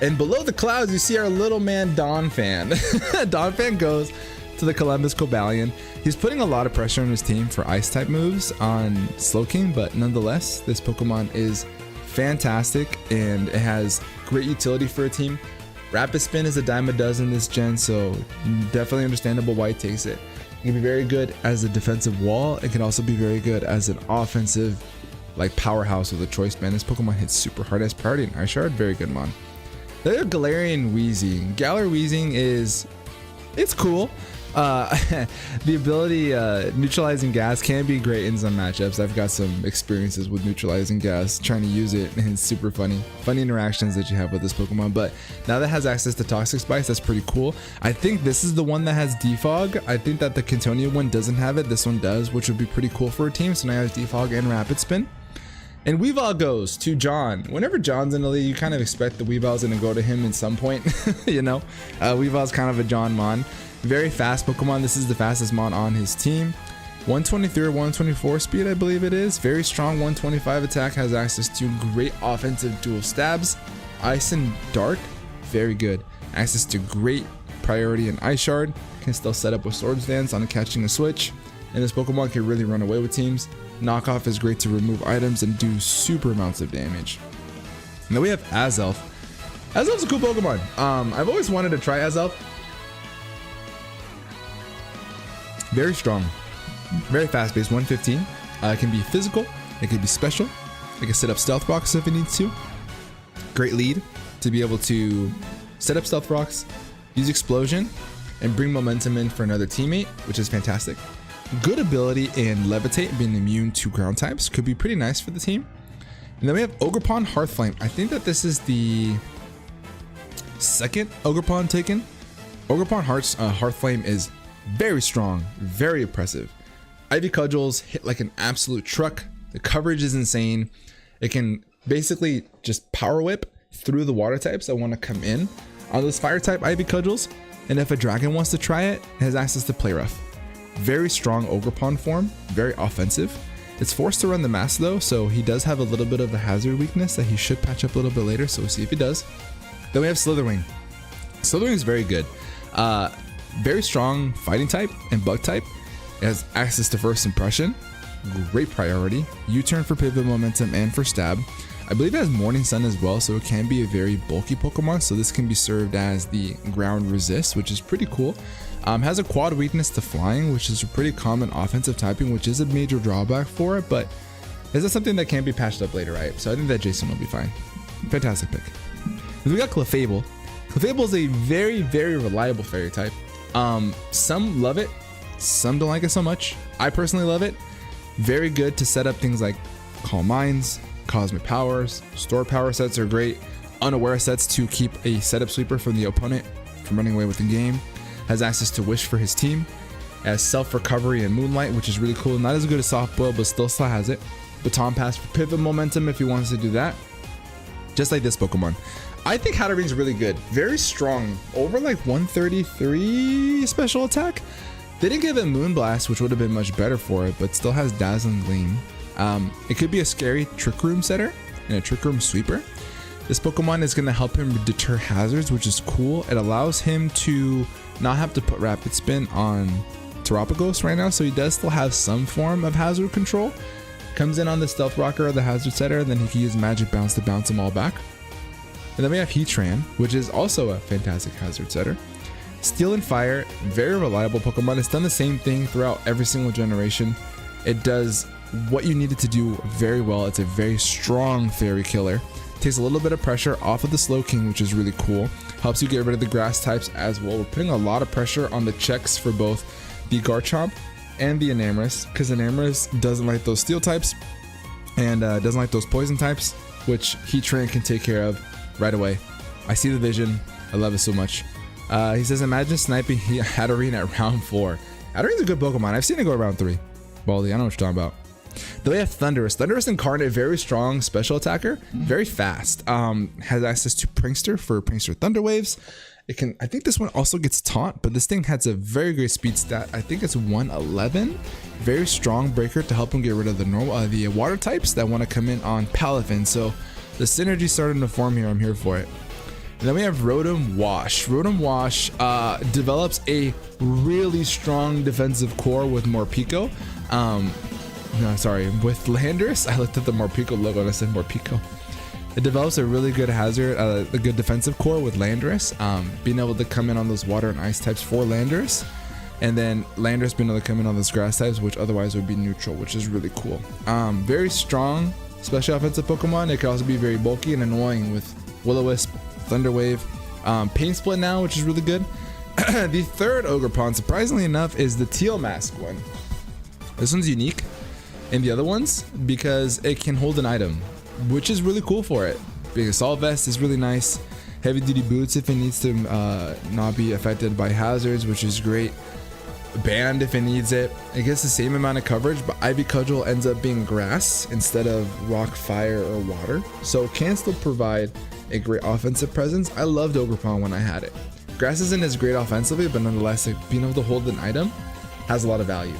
And below the clouds, you see our little man Donphan. Donphan goes to the Columbus Cobalion. He's putting a lot of pressure on his team for ice type moves on Slowking, but nonetheless, this Pokemon is fantastic and it has great utility for a team. Rapid Spin is a dime a dozen this gen, so definitely understandable why he takes it. It can be very good as a defensive wall. It can also be very good as an offensive, like, powerhouse with a choice band. This Pokemon hits super hard as priority and Ice Shard. Very good mon. The Galarian Weezing. Galar Weezing is, it's cool. The ability neutralizing gas can be great in some matchups. I've got some experiences with neutralizing gas, trying to use it, and it's super funny interactions that you have with this Pokemon. But now that it has access to Toxic Spikes, that's pretty cool. I think this is the one that has Defog. I think that the Kintonia one doesn't have it. This one does, which would be pretty cool for a team. So now it has Defog and Rapid Spin. And Weavile goes to John. Whenever John's in the league, you kind of expect the Weavile's gonna go to him at some point. You know, Weavile's kind of a John mon. Very fast Pokemon. This is the fastest mon on his team. 123 or 124 speed, I believe it is. Very strong 125 attack. Has access to great offensive dual stabs. Ice and Dark, very good. Access to great priority and Ice Shard. Can still set up with Swords Dance on catching a switch. And this Pokemon can really run away with teams. Knockoff is great to remove items and do super amounts of damage. And then we have Azelf. Azelf's a cool Pokemon. I've always wanted to try Azelf. Very strong, very fast paced, 115. It can be physical, it can be special. It can set up Stealth Rocks if it needs to. Great lead to be able to set up Stealth Rocks, use Explosion, and bring momentum in for another teammate, which is fantastic. Good ability in Levitate, being immune to ground types, could be pretty nice for the team. And then we have Ogerpon Hearthflame. I think that this is the second Ogerpon taken. Ogerpon Hearthflame is very strong, very impressive. Ivy Cudgels hit like an absolute truck. The coverage is insane. It can basically just power whip through the water types that want to come in on those fire type Ivy Cudgels. And if a dragon wants to try it, it has access to play rough. Very strong Ogerpon form, very offensive. It's forced to run the mass though, so he does have a little bit of the hazard weakness that he should patch up a little bit later, so we'll see if he does. Then we have Slitherwing. Slitherwing is very good. Very strong fighting type and bug type. It has access to first impression, great priority, U-turn for pivot momentum and for stab. I believe it has Morning Sun as well, so it can be a very bulky Pokemon, so this can be served as the ground resist, which is pretty cool. Has a quad weakness to flying, which is a pretty common offensive typing, which is a major drawback for it, but is that something that can be patched up later, right? So I think that Jason will be fine. Fantastic pick. We got Clefable. Clefable is a very, very reliable fairy type. Some love it, some don't like it so much. I personally love it. Very good to set up things like Calm Minds, Cosmic Powers, Store Power sets are great. Unaware sets to keep a setup sweeper from the opponent from running away with the game. Has access to Wish for his team. Has self-recovery and Moonlight, which is really cool. Not as good as Soft Boil, but still has it. Baton Pass for pivot momentum if he wants to do that. Just like this Pokemon. I think Hattering's really good. Very strong. Over like 133 special attack. They didn't give it Moonblast, which would have been much better for it, but still has Dazzling Gleam. It could be a scary Trick Room setter and a Trick Room sweeper. This Pokemon is going to help him deter hazards, which is cool. It allows him to not have to put Rapid Spin on Terapagos right now, so he does still have some form of hazard control. Comes in on the Stealth Rocker or the Hazard Setter, and then he can use Magic Bounce to bounce them all back. And then we have Heatran, which is also a fantastic hazard setter. Steel and Fire, very reliable Pokemon. It's done the same thing throughout every single generation. It does what you need it to do very well. It's a very strong fairy killer. Takes a little bit of pressure off of the Slowking, which is really cool. Helps you get rid of the grass types as well. We're putting a lot of pressure on the checks for both the Garchomp and the Enamorus, because Enamorus doesn't like those steel types and doesn't like those poison types, which Heatran can take care of right away. I see the vision. I love it so much. He says, imagine sniping Hatterene at round 4. Hatterene's a good Pokemon. I've seen it go around 3. Baldy, I know what you're talking about. Then we have Thundurus. Thundurus Incarnate, very strong special attacker, very fast. Has access to Prankster for Prankster Thunder Waves. It can, I think this one also gets Taunt, but this thing has a very great speed stat. I think it's 111. Very strong breaker to help him get rid of the normal, the water types that want to come in on Palafin. So the synergy starting to form here. I'm here for it. And then we have Rotom Wash. Rotom Wash develops a really strong defensive core with Morpeko. No, sorry, with Landorus. I looked at the Morpeko logo and I said Morpeko. It develops a really good hazard, a good defensive core with Landorus, being able to come in on those water and ice types for Landorus, and then Landorus being able to come in on those grass types, which otherwise would be neutral, which is really cool. Very strong special offensive Pokemon. It can also be very bulky and annoying with Will-O-Wisp, Thunder Wave, Pain Split now, which is really good. The third Ogerpon, surprisingly enough, is the Teal Mask one. This one's unique in the other ones because it can hold an item, which is really cool for it. Big Assault Vest is really nice. Heavy duty boots if it needs to not be affected by hazards, which is great. Band if it needs it. It gets the same amount of coverage, but Ivy Cudgel ends up being grass instead of rock, fire, or water. So it can still provide a great offensive presence. I loved Ogerpon when I had it. Grass isn't as great offensively, but nonetheless, being able to hold an item has a lot of value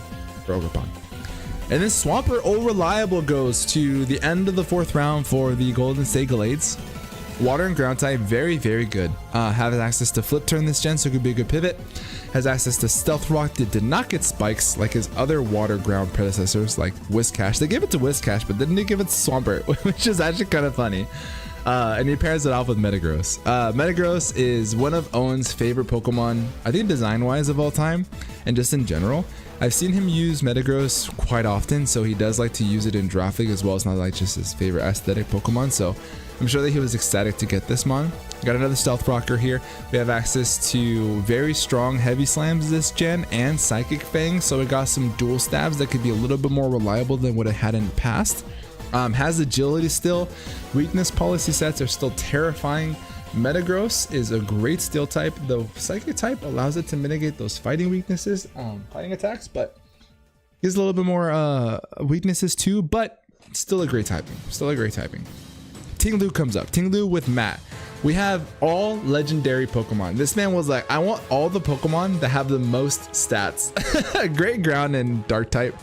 for Ogerpon. And then Swampert Reliable goes to the end of the 4th round for the Golden State Gallades. Water and ground type, very, very good. Has access to Flip Turn this gen, so it could be a good pivot. Has access to Stealth Rock that did not get spikes like his other water ground predecessors like Whiscash. They gave it to Whiscash, but didn't they give it to Swampert, which is actually kind of funny. And he pairs it off with Metagross. Metagross is one of Owen's favorite Pokemon, I think design-wise of all time, and just in general. I've seen him use Metagross quite often, so he does like to use it in Draft League as well. It's not like just his favorite aesthetic Pokemon, so I'm sure that he was ecstatic to get this mon. Got another Stealth Rocker here. We have access to very strong Heavy Slams this gen and Psychic Fang, so we got some dual stabs that could be a little bit more reliable than what it had in the past. Has agility still. Weakness policy sets are still terrifying. Metagross is a great steel type. The psychic type allows it to mitigate those fighting weaknesses, fighting attacks, but gives a little bit more weaknesses too, but still a great typing. Ting-Lu comes up. Ting-Lu with Matt. We have all legendary Pokemon. This man was like, I want all the Pokemon that have the most stats. Great ground and dark type.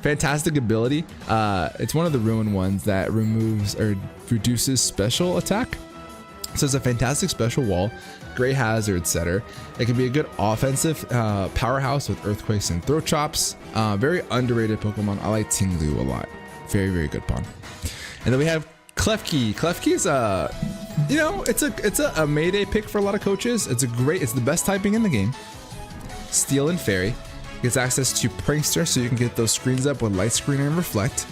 Fantastic ability. It's one of the ruin ones that removes or reduces special attack. So it's a fantastic special wall. Great hazard setter. It can be a good offensive powerhouse with earthquakes and throat chops. Very underrated Pokemon. I like Ting-Lu a lot. Very, very good pawn. And then we have Klefki. Klefki's you know, it's a Mayday pick for a lot of coaches. It's the best typing in the game. Steel and Fairy. Gets access to Prankster, so you can get those screens up with Light Screen and Reflect.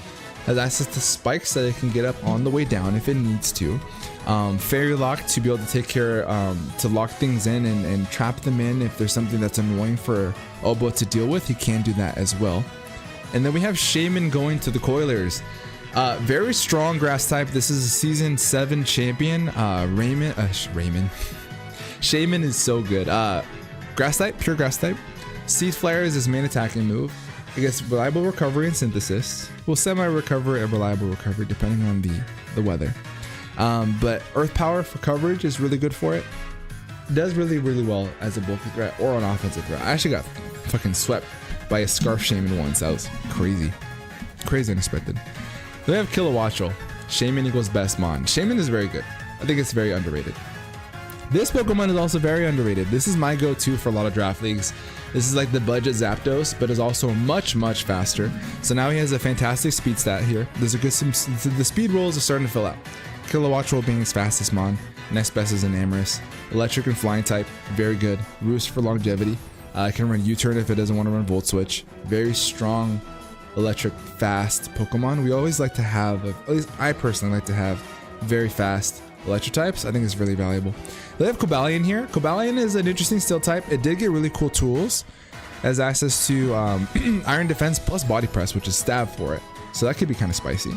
Has access to spikes that it can get up on the way down if it needs to. Fairy Lock to be able to take care, to lock things in and trap them in if there's something that's annoying for Obo to deal with. He can do that as well. And then we have Shaman going to the Coilers. Very strong grass type. This is a season 7 champion. Raymond. Shaman is so good. Grass type, pure grass type. Seed Flare is his main attacking move. It gets reliable recovery and synthesis. Well, semi-recovery and reliable recovery depending on the weather. But Earth Power for coverage is really good for it. It does really, really well as a bulky threat or an offensive threat. I actually got fucking swept by a Scarf Shaman once. That was crazy. Crazy unexpected. Then we have Kilowattrel. Shaman equals best mon. Shaman is very good. I think it's very underrated. This Pokemon is also very underrated. This is my go-to for a lot of draft leagues. This is like the budget Zapdos, but is also much, much faster. So now he has a fantastic speed stat here. There's a good, the speed rolls are starting to fill out. Kilowattrel being his fastest mon. Next best is an Amorous. Electric and flying type, very good. Roost for longevity. It can run U-turn if it doesn't want to run Volt Switch. Very strong, electric, fast Pokemon. We always like to have, at least I personally like to have, very fast electric types. I think it's really valuable. They have Cobalion here. Cobalion is an interesting steel type. It did get really cool tools. It has access to Iron Defense plus Body Press, which is stab for it. So that could be kind of spicy.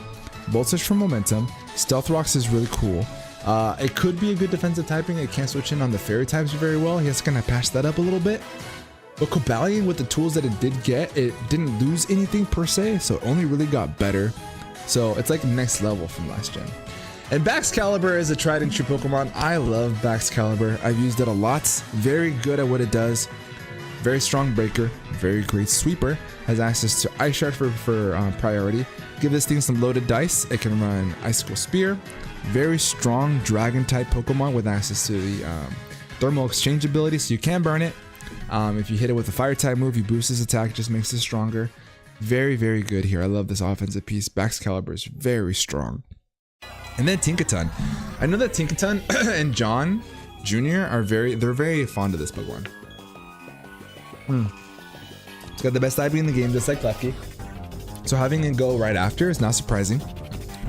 Volt Switch for momentum. Stealth Rocks is really cool. It could be a good defensive typing. It can't switch in on the fairy types very well. He has to kind of patch that up a little bit. But Cobalion, with the tools that it did get, it didn't lose anything per se, so it only really got better. So it's like next level from last gen. And Baxcalibur is a tried and true Pokemon. I love Baxcalibur. I've used it a lot. Very good at what it does. Very strong breaker. Very great sweeper. Has access to Ice Shard for priority. Give this thing some loaded dice. It can run Icicle Spear. Very strong dragon type Pokemon with access to the thermal exchange ability, so you can burn it. If you hit it with a fire type move, you boost his attack, it just makes it stronger. Very, very good here. I love this offensive piece. Baxcalibur is very strong. And then Tinkaton. I know that Tinkaton and John Jr. are very fond of this Pokemon. It's got the best typing in the game, just like Klefki. So having it go right after is not surprising.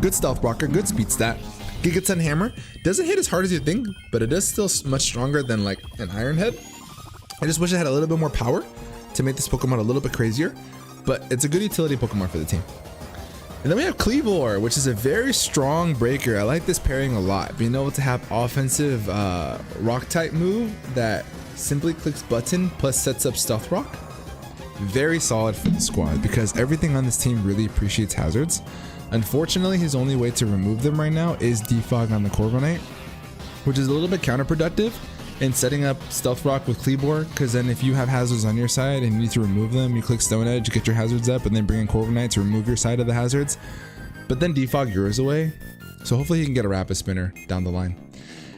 Good stealth blocker, good speed stat. Gigaton Hammer doesn't hit as hard as you think, but it is still much stronger than like an Iron Head. I just wish it had a little bit more power to make this Pokemon a little bit crazier, but it's a good utility Pokemon for the team. And then we have Cleavor, which is a very strong breaker. I like this pairing a lot. Being able to have offensive rock type move that simply clicks button plus sets up Stealth Rock. Very solid for the squad because everything on this team really appreciates hazards. Unfortunately, his only way to remove them right now is Defog on the Corviknight, which is a little bit counterproductive in setting up Stealth Rock with Cleavor, because then if you have hazards on your side and you need to remove them, you click Stone Edge, get your hazards up, and then bring in Corviknight to remove your side of the hazards, but then defog yours away. So hopefully he can get a Rapid Spinner down the line.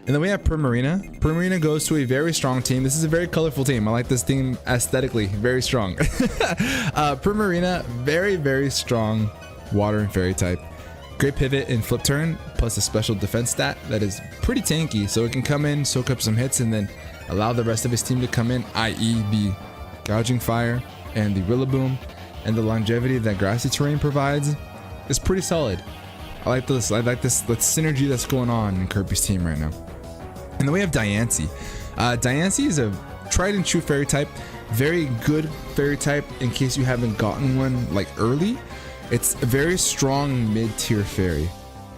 And then we have Primarina. Primarina goes to a very strong team. This is a very colorful team. I like this team aesthetically, very strong. Primarina, very, very strong water and fairy type. Great pivot and flip turn, plus a special defense stat that is pretty tanky, so it can come in, soak up some hits, and then allow the rest of his team to come in, i.e. the Gouging Fire and the Rillaboom, and the longevity that Grassy Terrain provides is pretty solid. I like this synergy that's going on in Kirby's team right now. And then we have Diancie. Diancie is a tried and true fairy type, very good fairy type in case you haven't gotten one like early. It's a very strong mid-tier fairy.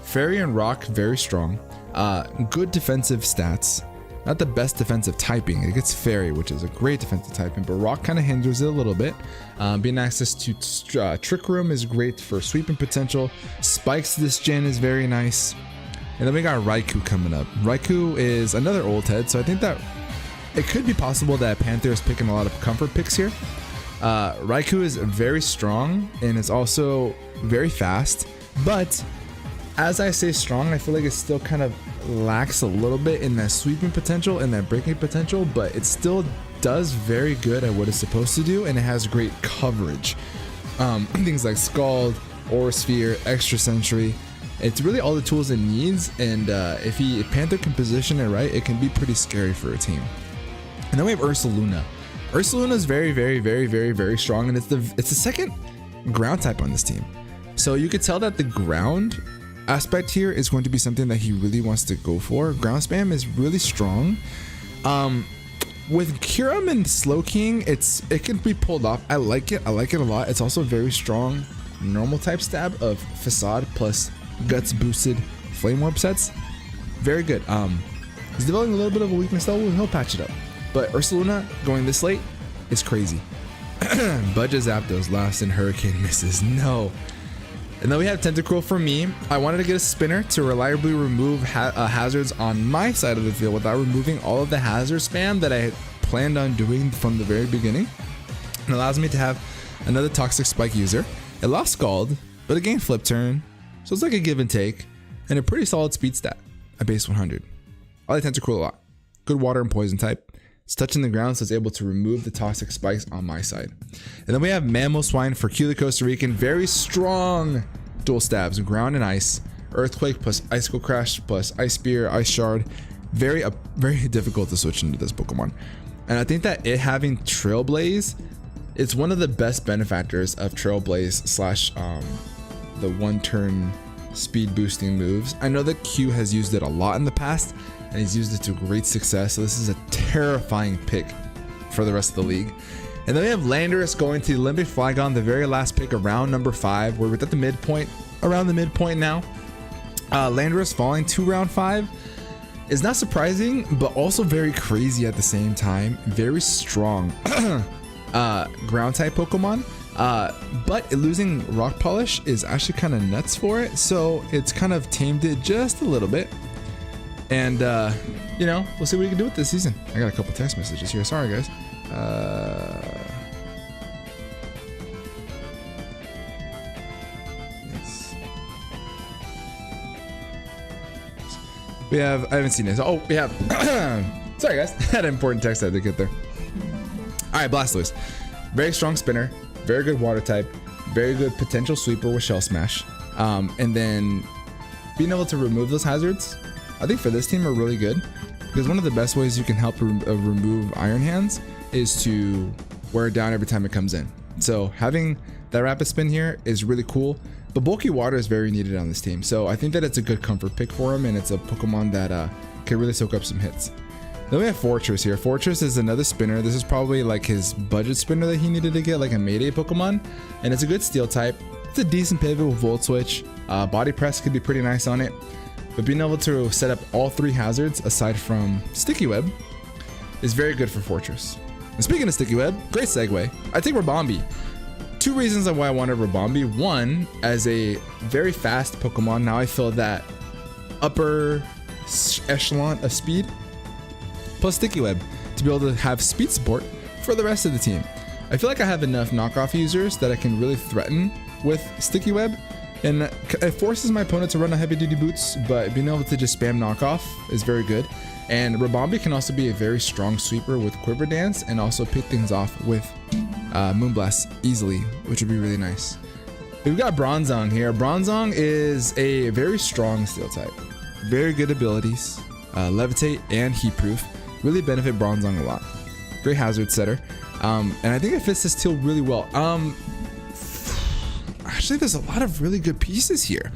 Fairy and rock, very strong. Good defensive stats. Not the best defensive typing. It gets fairy, which is a great defensive typing, but rock kind of hinders it a little bit. Being access to Trick Room is great for sweeping potential. Spikes this gen is very nice. And then we got Raikou coming up. Raikou is another old head, so I think that it could be possible that Panther is picking a lot of comfort picks here. Raikou is very strong and is also very fast, but as I say strong, I feel like it still kind of lacks a little bit in that sweeping potential and that breaking potential, but it still does very good at what it's supposed to do, and it has great coverage. Things like Scald, Aura Sphere, Extra Sentry, it's really all the tools it needs, and if Panther can position it right, it can be pretty scary for a team. And then we have Ursaluna. Ursaluna is very, very, very, very, very strong, and it's the second ground type on this team. So you could tell that the ground aspect here is going to be something that he really wants to go for. Ground spam is really strong. With Kyurem and Slowking, it can be pulled off. I like it a lot. It's also very strong normal type stab of Facade plus Guts boosted Flame Orb sets. Very good. He's developing a little bit of a weakness though, he'll patch it up. But Ursaluna going this late is crazy. Budget Zapdos last in Hurricane misses. No. And then we have Tentacruel for me. I wanted to get a spinner to reliably remove hazards on my side of the field without removing all of the hazard spam that I had planned on doing from the very beginning. It allows me to have another Toxic Spike user. It lost Scald, but it gained Flip Turn, so it's like a give and take, and a pretty solid speed stat at base 100. I like Tentacruel a lot. Good water and poison type. It's touching the ground, so it's able to remove the Toxic Spikes on my side. And then we have Mamoswine for Q the Costa Rican. Very strong dual stabs, ground and ice. Earthquake plus Icicle Crash plus Ice Spear, Ice Shard. Very difficult to switch into this Pokemon. And I think that it having Trailblaze, it's one of the best benefactors of Trailblaze slash the one turn speed boosting moves. I know that Q has used it a lot in the past, and he's used it to great success, so this is a terrifying pick for the rest of the league. And then we have Landorus going to the Olympic Flygon, the very last pick around number 5. We're at the midpoint, around the midpoint now. Landorus falling to round 5 is not surprising, but also very crazy at the same time. Very strong ground type Pokemon, but losing Rock Polish is actually kind of nuts for it, so it's kind of tamed it just a little bit. And you know, we'll see what we can do with this season. I got a couple text messages here, sorry guys. Yes. We have, I haven't seen this. Oh, we have sorry guys, had an important text I had to get there. All right, Blastoise, very strong spinner, very good water type, very good potential sweeper with Shell Smash, and then being able to remove those hazards, I think for this team are really good, because one of the best ways you can help remove Iron Hands is to wear it down every time it comes in. So having that rapid spin here is really cool, but bulky water is very needed on this team. So I think that it's a good comfort pick for him, and it's a Pokemon that can really soak up some hits. Then we have Fortress here. Fortress is another spinner. This is probably like his budget spinner that he needed to get, like a Mayday Pokemon, and it's a good steel type. It's a decent pivot with Volt Switch. Body Press could be pretty nice on it. But being able to set up all 3 hazards aside from Sticky Web is very good for Fortress. And speaking of Sticky Web, great segue. I take Ribombee. 2 reasons on why I wanted Ribombee. One, as a very fast Pokemon, now I feel that upper echelon of speed, plus Sticky Web to be able to have speed support for the rest of the team. I feel like I have enough knockoff users that I can really threaten with Sticky Web, and it forces my opponent to run on heavy duty boots, but being able to just spam knockoff is very good. And Ribombee can also be a very strong sweeper with Quiver Dance, and also pick things off with Moonblast easily, which would be really nice. We've got Bronzong here. Bronzong is a very strong steel type, very good abilities, Levitate and Heat Proof really benefit Bronzong a lot. Great hazard setter, and I think it fits this teal really well. Actually, there's a lot of really good pieces here.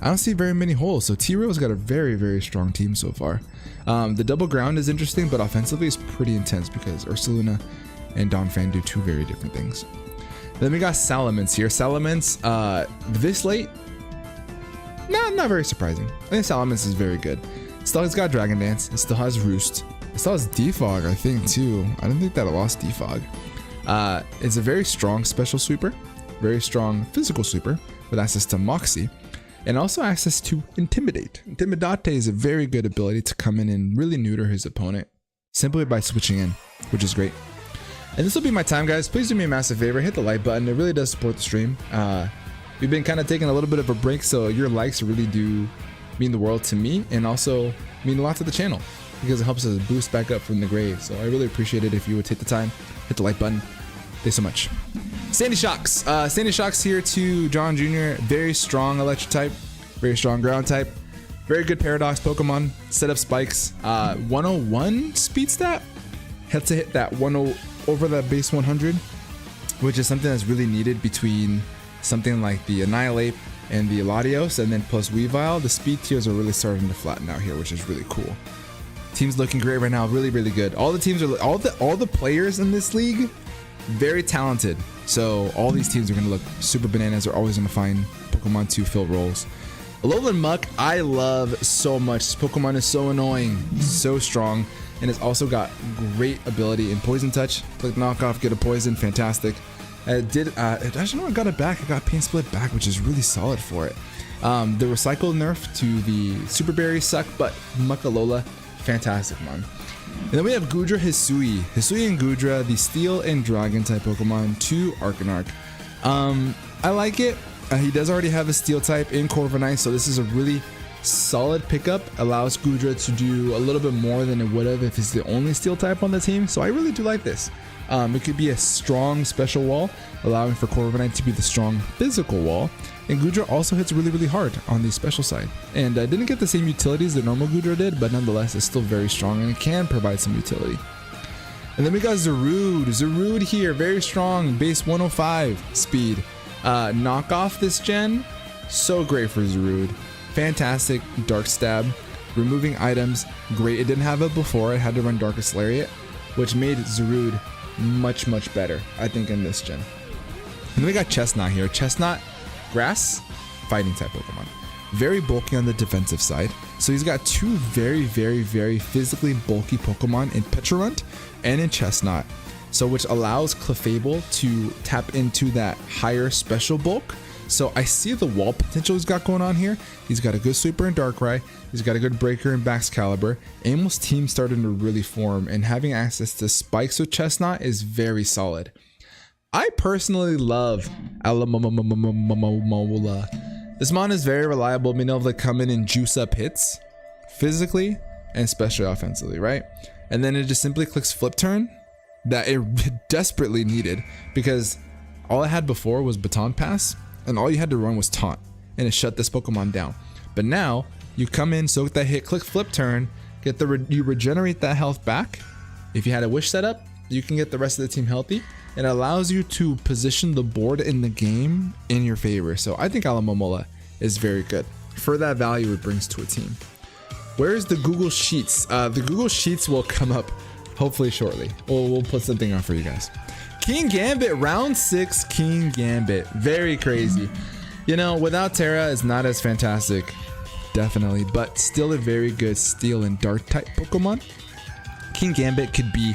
I don't see very many holes, so T-Real's got a very, very strong team so far. The double ground is interesting, but offensively it's pretty intense because Ursaluna and Donphan do 2 very different things. Then we got Salamence here. Salamence, this late, not very surprising. I think Salamence is very good. It still has got Dragon Dance, it still has Roost, it still has Defog, I think too. I don't think that it lost Defog. It's a very strong special sweeper, very strong physical sweeper with access to Moxie. and also access to Intimidate. Intimidate is a very good ability to come in and really neuter his opponent simply by switching in, which is great. And this will be my time, guys. Please do me a massive favor, hit the like button. It really does support the stream. We've been kind of taking a little bit of a break, so your likes really do mean the world to me and also mean a lot to the channel because it helps us boost back up from the grave. So I really appreciate it if you would take the time, hit the like button. Thanks so much. Sandy Shocks. Sandy Shocks here to John Jr. Very strong electric type, very strong ground type, very good paradox Pokemon. Set up spikes. 101 speed stat. Had to hit that 10 over that base 100, which is something that's really needed between something like the Annihilate and the Latios, and then plus Weavile. The speed tiers are really starting to flatten out here, which is really cool. Team's looking great right now, really good. All the teams are all the players in this league very talented, so all these teams are going to look super bananas. They're always going to find Pokemon to fill roles. Alolan Muck I love so much. This Pokemon is so annoying, so strong, and it's also got great ability in Poison Touch. Click knockoff, get a poison, fantastic. Actually no, I got it back. I got Pain Split back, which is really solid for it. The recycle nerf to the Super Berries suck, but Muckalola, fantastic, man. And then we have Goodra Hisui. Hisui and Goodra, the Steel and Dragon type Pokemon to Arcanarch. I like it. He does already have a Steel type in Corviknight, so this is a really solid pickup. Allows Goodra to do a little bit more than it would have if it's the only Steel type on the team. So I really do like this. It could be a strong special wall, allowing for Corviknight to be the strong physical wall. And Goodra also hits really hard on the special side. And I didn't get the same utilities that normal Goodra did, but nonetheless, it's still very strong and it can provide some utility. And then we got Zarude. Zarude here, very strong, base 105 speed. Knock off this gen, so great for Zarude. Fantastic Dark Stab, removing items, great. It didn't have it before, it had to run Darkest Lariat, which made Zarude much better, I think, in this gen. And then we got Chestnut here. Chestnut, grass, fighting type Pokemon. Very bulky on the defensive side. So he's got two very physically bulky Pokemon in Pecharunt and in Chestnut. So which allows Clefable to tap into that higher special bulk. So I see the wall potential he's got going on here. He's got a good sweeper in Darkrai. He's got a good breaker in Baxcalibur. Amos's team starting to really form, and having access to spikes with Chestnut is very solid. I personally love Alamomola. This mon is very reliable, being able to come in and juice up hits physically and especially offensively, right? And then it just simply clicks flip turn that it desperately needed, because all I had before was Baton Pass and all you had to run was Taunt and it shut this Pokemon down. But now you come in, soak that hit, click flip turn, get you regenerate that health back. If you had a wish setup, you can get the rest of the team healthy. It allows you to position the board in the game in your favor. So I think Alamomola is very good for that value it brings to a team. Where's the Google Sheets? The Google Sheets will come up hopefully shortly. We'll put something on for you guys. King Gambit, round 6, King Gambit. Very crazy. You know, without TERA, it's not as fantastic, definitely, but still a very good Steel and Dark type Pokemon. King Gambit could be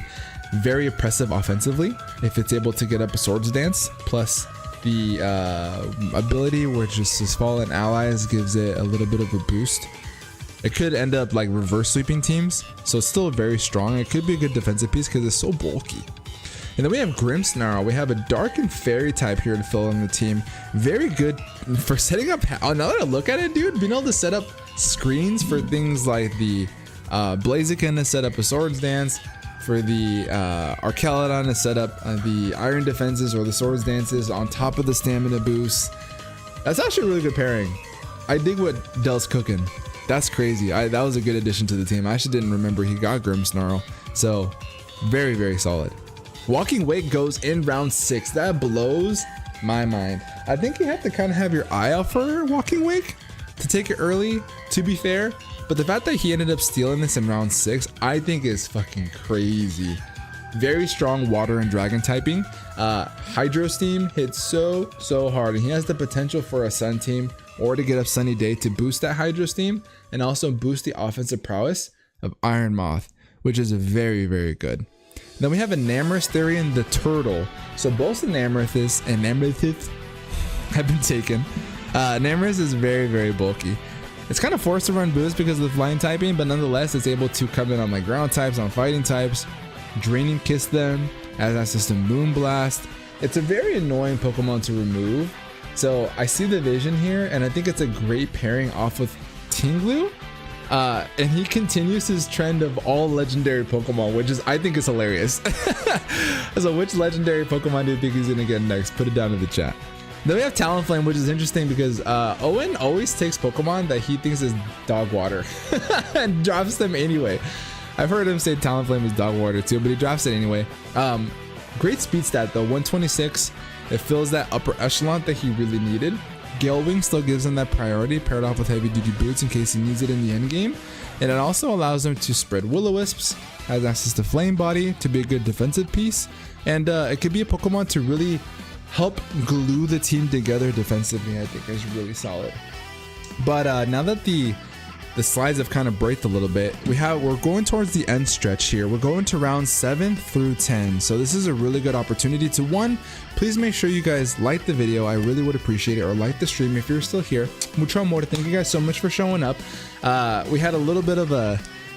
very oppressive offensively if it's able to get up a Swords Dance, plus the ability which is Fallen Allies gives it a little bit of a boost. It could end up like reverse sweeping teams, so it's still very strong. It could be a good defensive piece because it's so bulky. And then we have Grimmsnarl. We have a Dark and Fairy type here to fill in the team. Very good for setting up. Now that I look at it, dude, being able to set up screens for things like the Blaziken to set up a Swords Dance, for the Archaludon to set up the Iron Defenses or the Swords Dances on top of the Stamina boost. That's actually a really good pairing. I dig what Dell's cooking. That's crazy. That was a good addition to the team. I actually didn't remember he got Grimmsnarl. So very solid. Walking Wake goes in round 6. That blows my mind. I think you have to kind of have your eye out for Walking Wake to take it early, to be fair. But the fact that he ended up stealing this in round 6, I think is fucking crazy. Very strong water and dragon typing. Hydro Steam hits so hard, and he has the potential for a Sun team or to get up Sunny Day to boost that Hydro Steam and also boost the offensive prowess of Iron Moth, which is very good. Then we have a Namorous Therian the Turtle. So both the Namoriths and Namoriths have been taken. Namorous is very, very bulky. It's kind of forced to run boost because of the flying typing, but nonetheless, it's able to come in on my ground types, on fighting types, draining kiss them, has access to Moonblast. It's a very annoying Pokemon to remove. So I see the vision here, and I think it's a great pairing off with Tinglu. And he continues his trend of all legendary Pokemon, which is, I think, is hilarious. So which legendary Pokemon do you think he's gonna get next? Put it down in the chat. Then we have Talonflame, which is interesting because Owen always takes Pokemon that he thinks is dog water and drops them anyway. I've heard him say Talonflame is dog water too, but he drops it anyway. Great speed stat though, 126. It fills that upper echelon that he really needed. Gale Wing still gives him that priority, paired off with heavy duty boots in case he needs it in the end game. And it also allows him to spread Will-O-Wisps, has access to Flame Body to be a good defensive piece. And it could be a Pokemon to really help glue the team together defensively. I think is really solid. But now that the slides have kind of braked a little bit, we're going towards the end stretch here. We're going to rounds 7 through 10. So this is a really good opportunity to, one, please make sure you guys like the video. I really would appreciate it, or like the stream if you're still here. Mucho amor. Thank you guys so much for showing up. We had a little bit of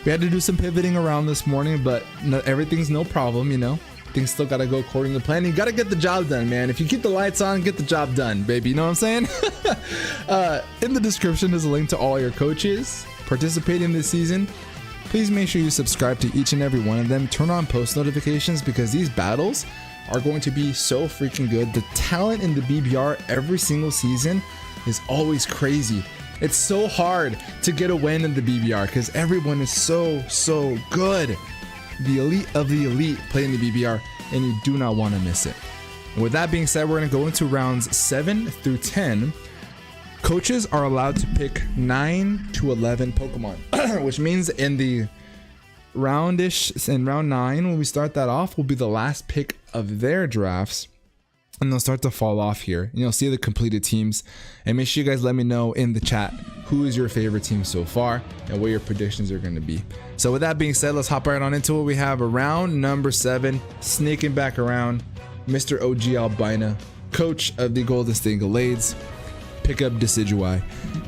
we had to do some pivoting around this morning, but everything's no problem, you know. Things still gotta go according to plan. You gotta get the job done, man. If you keep the lights on, get the job done, baby. You know what I'm saying? In the description is a link to all your coaches participating this season. Please make sure you subscribe to each and every one of them. Turn on post notifications because these battles are going to be so freaking good. The talent in the BBR every single season is always crazy. It's so hard to get a win in the BBR because everyone is so good. The elite of the elite play in the BBR, and you do not want to miss it. And with that being said, we're going to go into rounds 7 through 10. Coaches are allowed to pick 9 to 11 Pokemon, which means in the round 9, when we start that off, will be the last pick of their drafts. And they'll start to fall off here. And you'll see the completed teams. And make sure you guys let me know in the chat who is your favorite team so far and what your predictions are going to be. So with that being said, let's hop right on into it. We have round number 7, sneaking back around, Mr. OG Albina, coach of the Golden State Gallades. Pick up Decidueye.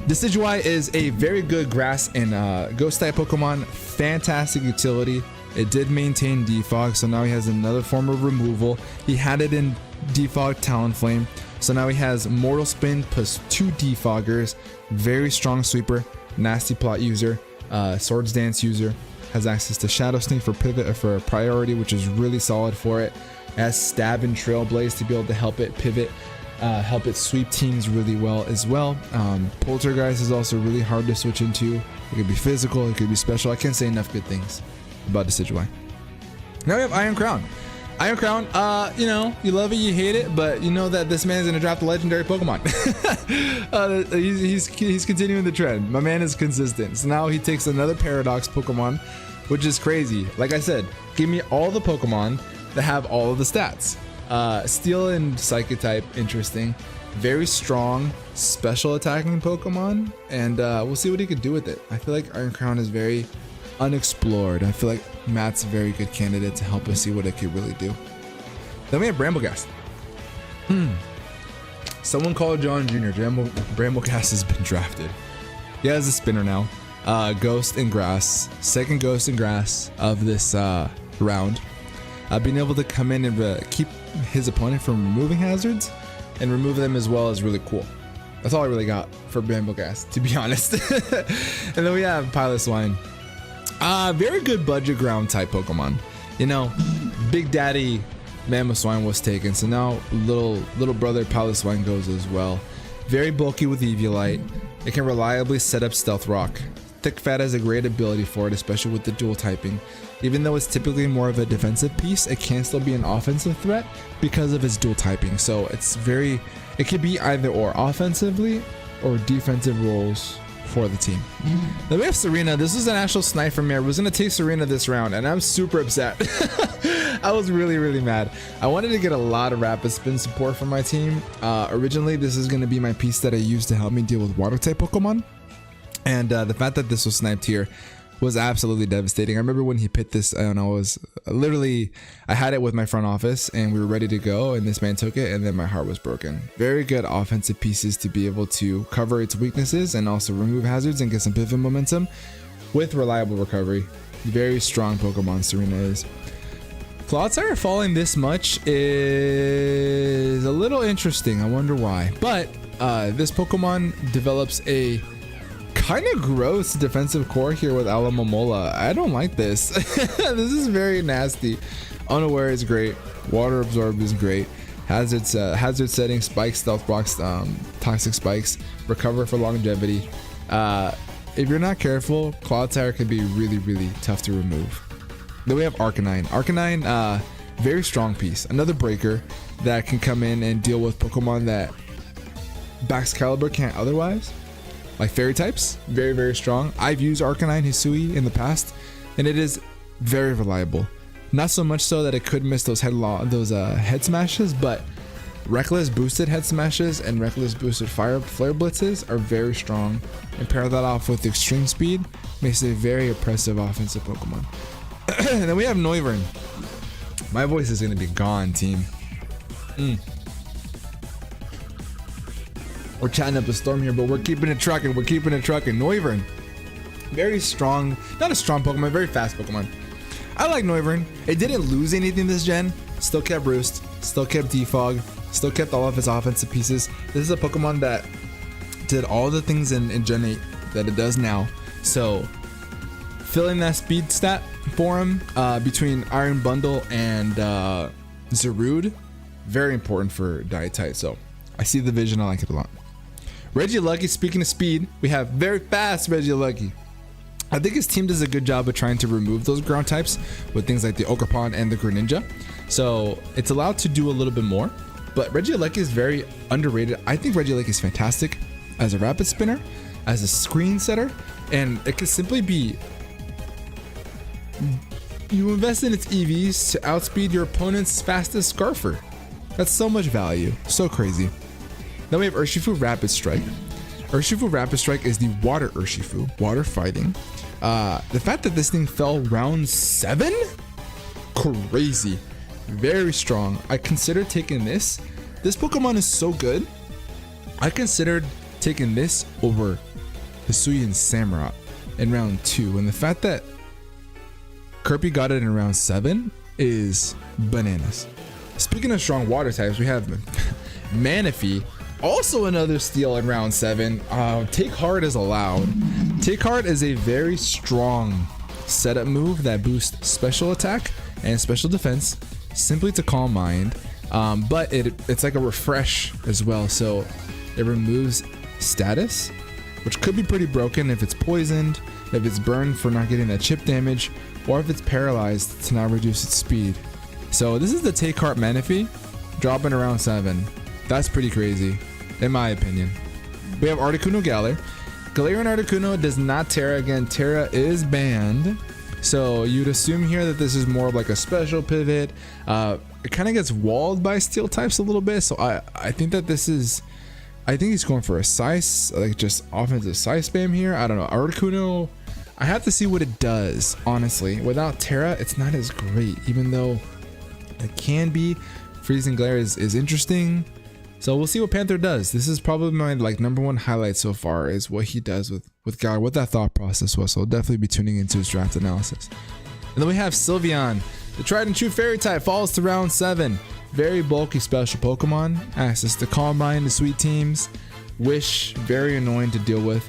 Decidueye is a very good grass and ghost type Pokemon. Fantastic utility. It did maintain Defog, so now he has another form of removal. He had it in Defog Talonflame, so now he has Mortal Spin plus 2 Defoggers. Very strong sweeper, nasty plot user, Swords Dance user. Has access to Shadow Sneak for pivot for priority, which is really solid for it. It has Stab and Trailblaze to be able to help it pivot, help it sweep teams really well as well. Poltergeist is also really hard to switch into. It could be physical, it could be special. I can't say enough good things about Decidueye. Now we have Iron Crown. Iron Crown, you know, you love it, you hate it, but you know that this man's gonna draft a legendary Pokemon. He's continuing the trend. My man is consistent. So now he takes another Paradox Pokemon, which is crazy. Like I said, give me all the Pokemon that have all of the stats. Steel and Psychic type, interesting. Very strong, special attacking Pokemon, and we'll see what he can do with it. I feel like Iron Crown is very unexplored. I feel like Matt's a very good candidate to help us see what it could really do. Then we have Brambleghast. Someone called John Jr. Brambleghast has been drafted. He has a spinner now. Ghost and Grass. Second Ghost and Grass of this round. Being able to come in and keep his opponent from removing hazards and remove them as well is really cool. That's all I really got for Brambleghast, to be honest. And then we have Piloswine. Very good budget ground type Pokemon. You know, Big Daddy Mamoswine was taken, so now little brother Piloswine goes as well. Very bulky with Eviolite. It can reliably set up Stealth Rock. Thick Fat has a great ability for it, especially with the dual typing. Even though it's typically more of a defensive piece, it can still be an offensive threat because of its dual typing. So it could be either or, offensively or defensive roles for the team. Then we have Serena. This is an actual snipe from me. I was going to take Serena this round, and I'm super upset. I was really mad. I wanted to get a lot of rapid spin support from my team. Originally, this is going to be my piece that I use to help me deal with water type Pokemon. And the fact that this was sniped here was absolutely devastating. I remember when he picked this, and I had it with my front office and we were ready to go, and this man took it, and then my heart was broken. Very good offensive pieces to be able to cover its weaknesses and also remove hazards and get some pivot momentum with reliable recovery. Very strong Pokemon Serena is. Clodsire falling this much is a little interesting. I wonder why. But this Pokemon develops a kind of gross defensive core here with Alamomola. I don't like this. This is very nasty. Unaware is great. Water Absorb is great. Hazard setting, spikes, stealth blocks, toxic spikes, recover for longevity. If you're not careful, Clodsire can be really, really tough to remove. Then we have Arcanine. Arcanine, very strong piece. Another breaker that can come in and deal with Pokemon that Baxcalibur can't otherwise. Like fairy types, very, very strong. I've used Arcanine Hisui in the past, and it is very reliable. Not so much so that it could miss those head smashes, but Reckless boosted head smashes and Reckless boosted flare blitzes are very strong, and pair that off with extreme speed makes it a very oppressive offensive Pokemon. And then we have Noivern. My voice is gonna be gone, team. We're chatting up a storm here, but we're keeping it trucking. Noivern, very strong, not a strong Pokemon, very fast Pokemon. I like Noivern. It didn't lose anything this gen. Still kept Roost, still kept Defog, still kept all of its offensive pieces. This is a Pokemon that did all the things in Gen 8 that it does now. So filling that speed stat for him between Iron Bundle and Zarude, very important for Dietite. So I see the vision. I like it a lot. Regieleki, speaking of speed, we have very fast Regieleki. I think his team does a good job of trying to remove those ground types with things like the Ogerpon and the Greninja. So it's allowed to do a little bit more, but Regieleki is very underrated. I think Regieleki is fantastic as a rapid spinner, as a screen setter, and it could simply be you invest in its EVs to outspeed your opponent's fastest Scarfer. That's so much value, so crazy. Then we have Urshifu Rapid Strike. Urshifu Rapid Strike is the water Urshifu, water fighting. The fact that this thing fell round 7? Crazy. Very strong. I considered taking this. This Pokemon is so good. I considered taking this over Hisuian Samurott in round 2. And the fact that Kirby got it in round 7 is bananas. Speaking of strong water types, we have Manaphy. Also another steal in round 7. Take Heart is allowed. Take Heart is a very strong setup move that boosts special attack and special defense simply to Calm Mind. But it's like a refresh as well. So it removes status, which could be pretty broken if it's poisoned, if it's burned for not getting that chip damage, or if it's paralyzed to not reduce its speed. So this is the Take Heart Manaphy dropping around 7. That's pretty crazy, in my opinion. We have Articuno Galar. Galarian Articuno does not TERA. Again, TERA is banned. So you'd assume here that this is more of like a special pivot. It kind of gets walled by steel types a little bit. So I think that this is, I think he's going for a size, like just offensive size spam here. I don't know. Articuno, I have to see what it does, honestly. Without TERA, it's not as great, even though it can be. Freezing Glare is interesting. So we'll see what Panther does. This is probably my #1 highlight so far, is what he does with Galar, what that thought process was. So I'll definitely be tuning into his draft analysis. And then we have Sylveon. The tried and true fairy type falls to round 7. Very bulky special Pokemon. Access to Calm Mind, the sweet teams. Wish, very annoying to deal with.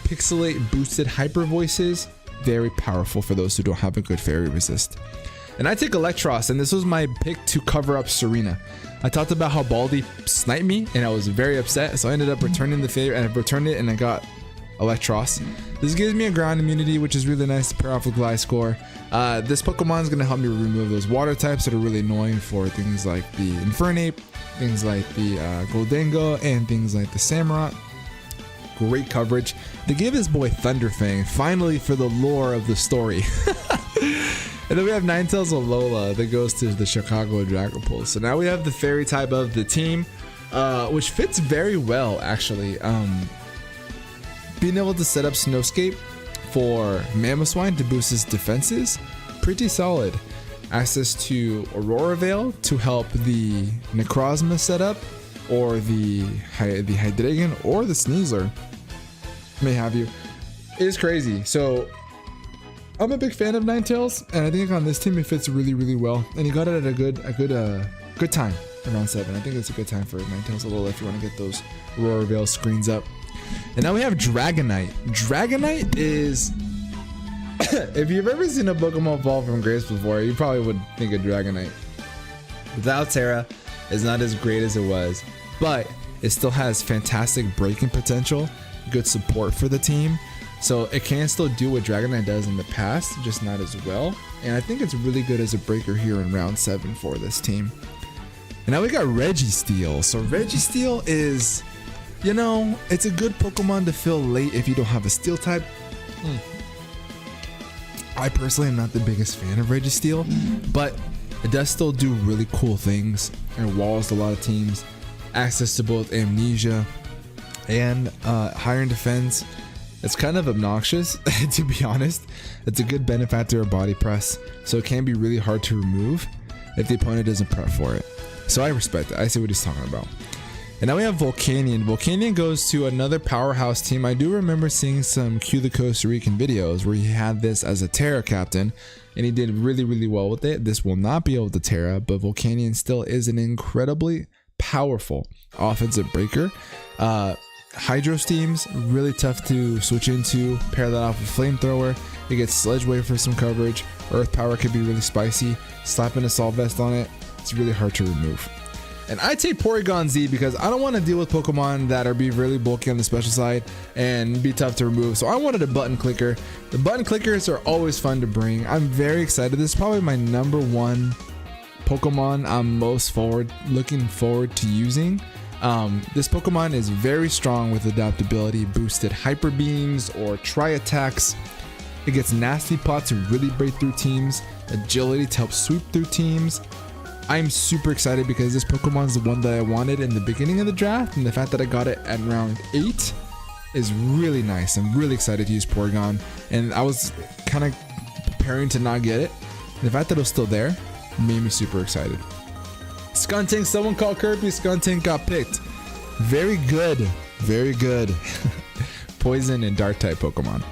Pixelate boosted hyper voices. Very powerful for those who don't have a good fairy resist. And I take Electros, and this was my pick to cover up Serena. I talked about how Baldi sniped me, and I was very upset, so I ended up returning the favor, and I returned it, and I got Electros. This gives me a ground immunity, which is really nice to pair off with Gliscor. This Pokemon is going to help me remove those water types that are really annoying for things like the Infernape, things like the Goldengo, and things like the Samurott. Great coverage. They gave this boy Thunderfang, finally, for the lore of the story. And then we have Ninetales Alola that goes to the Chicago Dragapult. So now we have the fairy type of the team, which fits very well, actually. Being able to set up Snowscape for Mamoswine to boost his defenses. Pretty solid. Access to Aurora Veil to help the Necrozma setup, or the Hydreigon, or the Sneasler, may have you. It is crazy. So I'm a big fan of Ninetales, and I think on this team it fits really, really well. And he got it at a good time around 7. I think it's a good time for Ninetales a little if you want to get those Aurora Veil screens up. And now we have Dragonite. Dragonite is if you've ever seen a Pokemon evolve from Grace before, you probably would think of Dragonite. Without TERA, it's not as great as it was, but it still has fantastic breaking potential, good support for the team, so it can still do what Dragonite does in the past, just not as well. And I think it's really good as a breaker here in round 7 for this team. And now we got Registeel. So Registeel is, you know, it's a good Pokemon to fill late if you don't have a Steel type. I personally am not the biggest fan of Registeel, but it does still do really cool things and walls a lot of teams. Access to both Amnesia and higher in defense. It's kind of obnoxious, to be honest. It's a good benefactor of body press, so it can be really hard to remove if the opponent doesn't prep for it. So I respect it. I see what he's talking about. And now we have Volcanion. Volcanion goes to another powerhouse team. I do remember seeing some Q the Costa Rican videos where he had this as a TERA captain, and he did really, really well with it. This will not be able to TERA, but Volcanion still is an incredibly powerful offensive breaker. Hydro Steam's really tough to switch into. Pair that off with Flamethrower. It gets Sledge Wave for some coverage. Earth Power could be really spicy. Slapping Assault Vest on it, it's really hard to remove. And I take Porygon Z because I don't want to deal with Pokemon that are really bulky on the special side and be tough to remove. So I wanted a button clicker. The button clickers are always fun to bring. I'm very excited. This is probably my #1 Pokemon I'm most looking forward to using. This Pokemon is very strong with adaptability, boosted Hyper Beams or Tri-Attacks. It gets Nasty Pot to really break through teams, Agility to help sweep through teams. I'm super excited because this Pokemon is the one that I wanted in the beginning of the draft, and the fact that I got it at round 8 is really nice. I'm really excited to use Porygon, and I was kind of preparing to not get it. And the fact that it was still there made me super excited. Skuntank, someone called Kirby, Skuntank got picked. Very good, very good. Poison and Dark type Pokemon.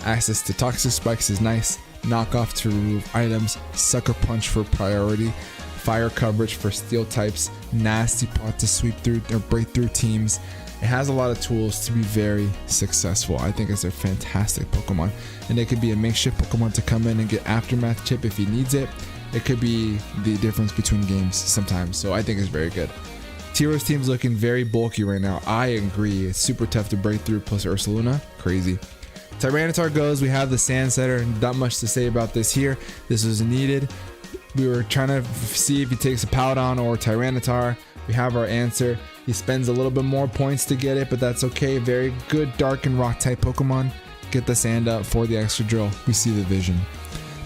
Access to Toxic Spikes is nice. Knockoff to remove items. Sucker Punch for priority. Fire coverage for Steel types. Nasty Pot to sweep through or break through teams. It has a lot of tools to be very successful. I think it's a fantastic Pokemon, and it could be a makeshift Pokemon to come in and get Aftermath chip if he needs it. It could be the difference between games sometimes, so I think it's very good. Tero's team's looking very bulky right now. I agree. It's super tough to break through, plus Ursaluna, crazy. Tyranitar goes. We have the Sand Setter. Not much to say about this here. This was needed. We were trying to see if he takes a Powdon or Tyranitar. We have our answer. He spends a little bit more points to get it, but that's okay. Very good Dark and Rock type Pokemon. Get the sand up for the extra drill. We see the vision.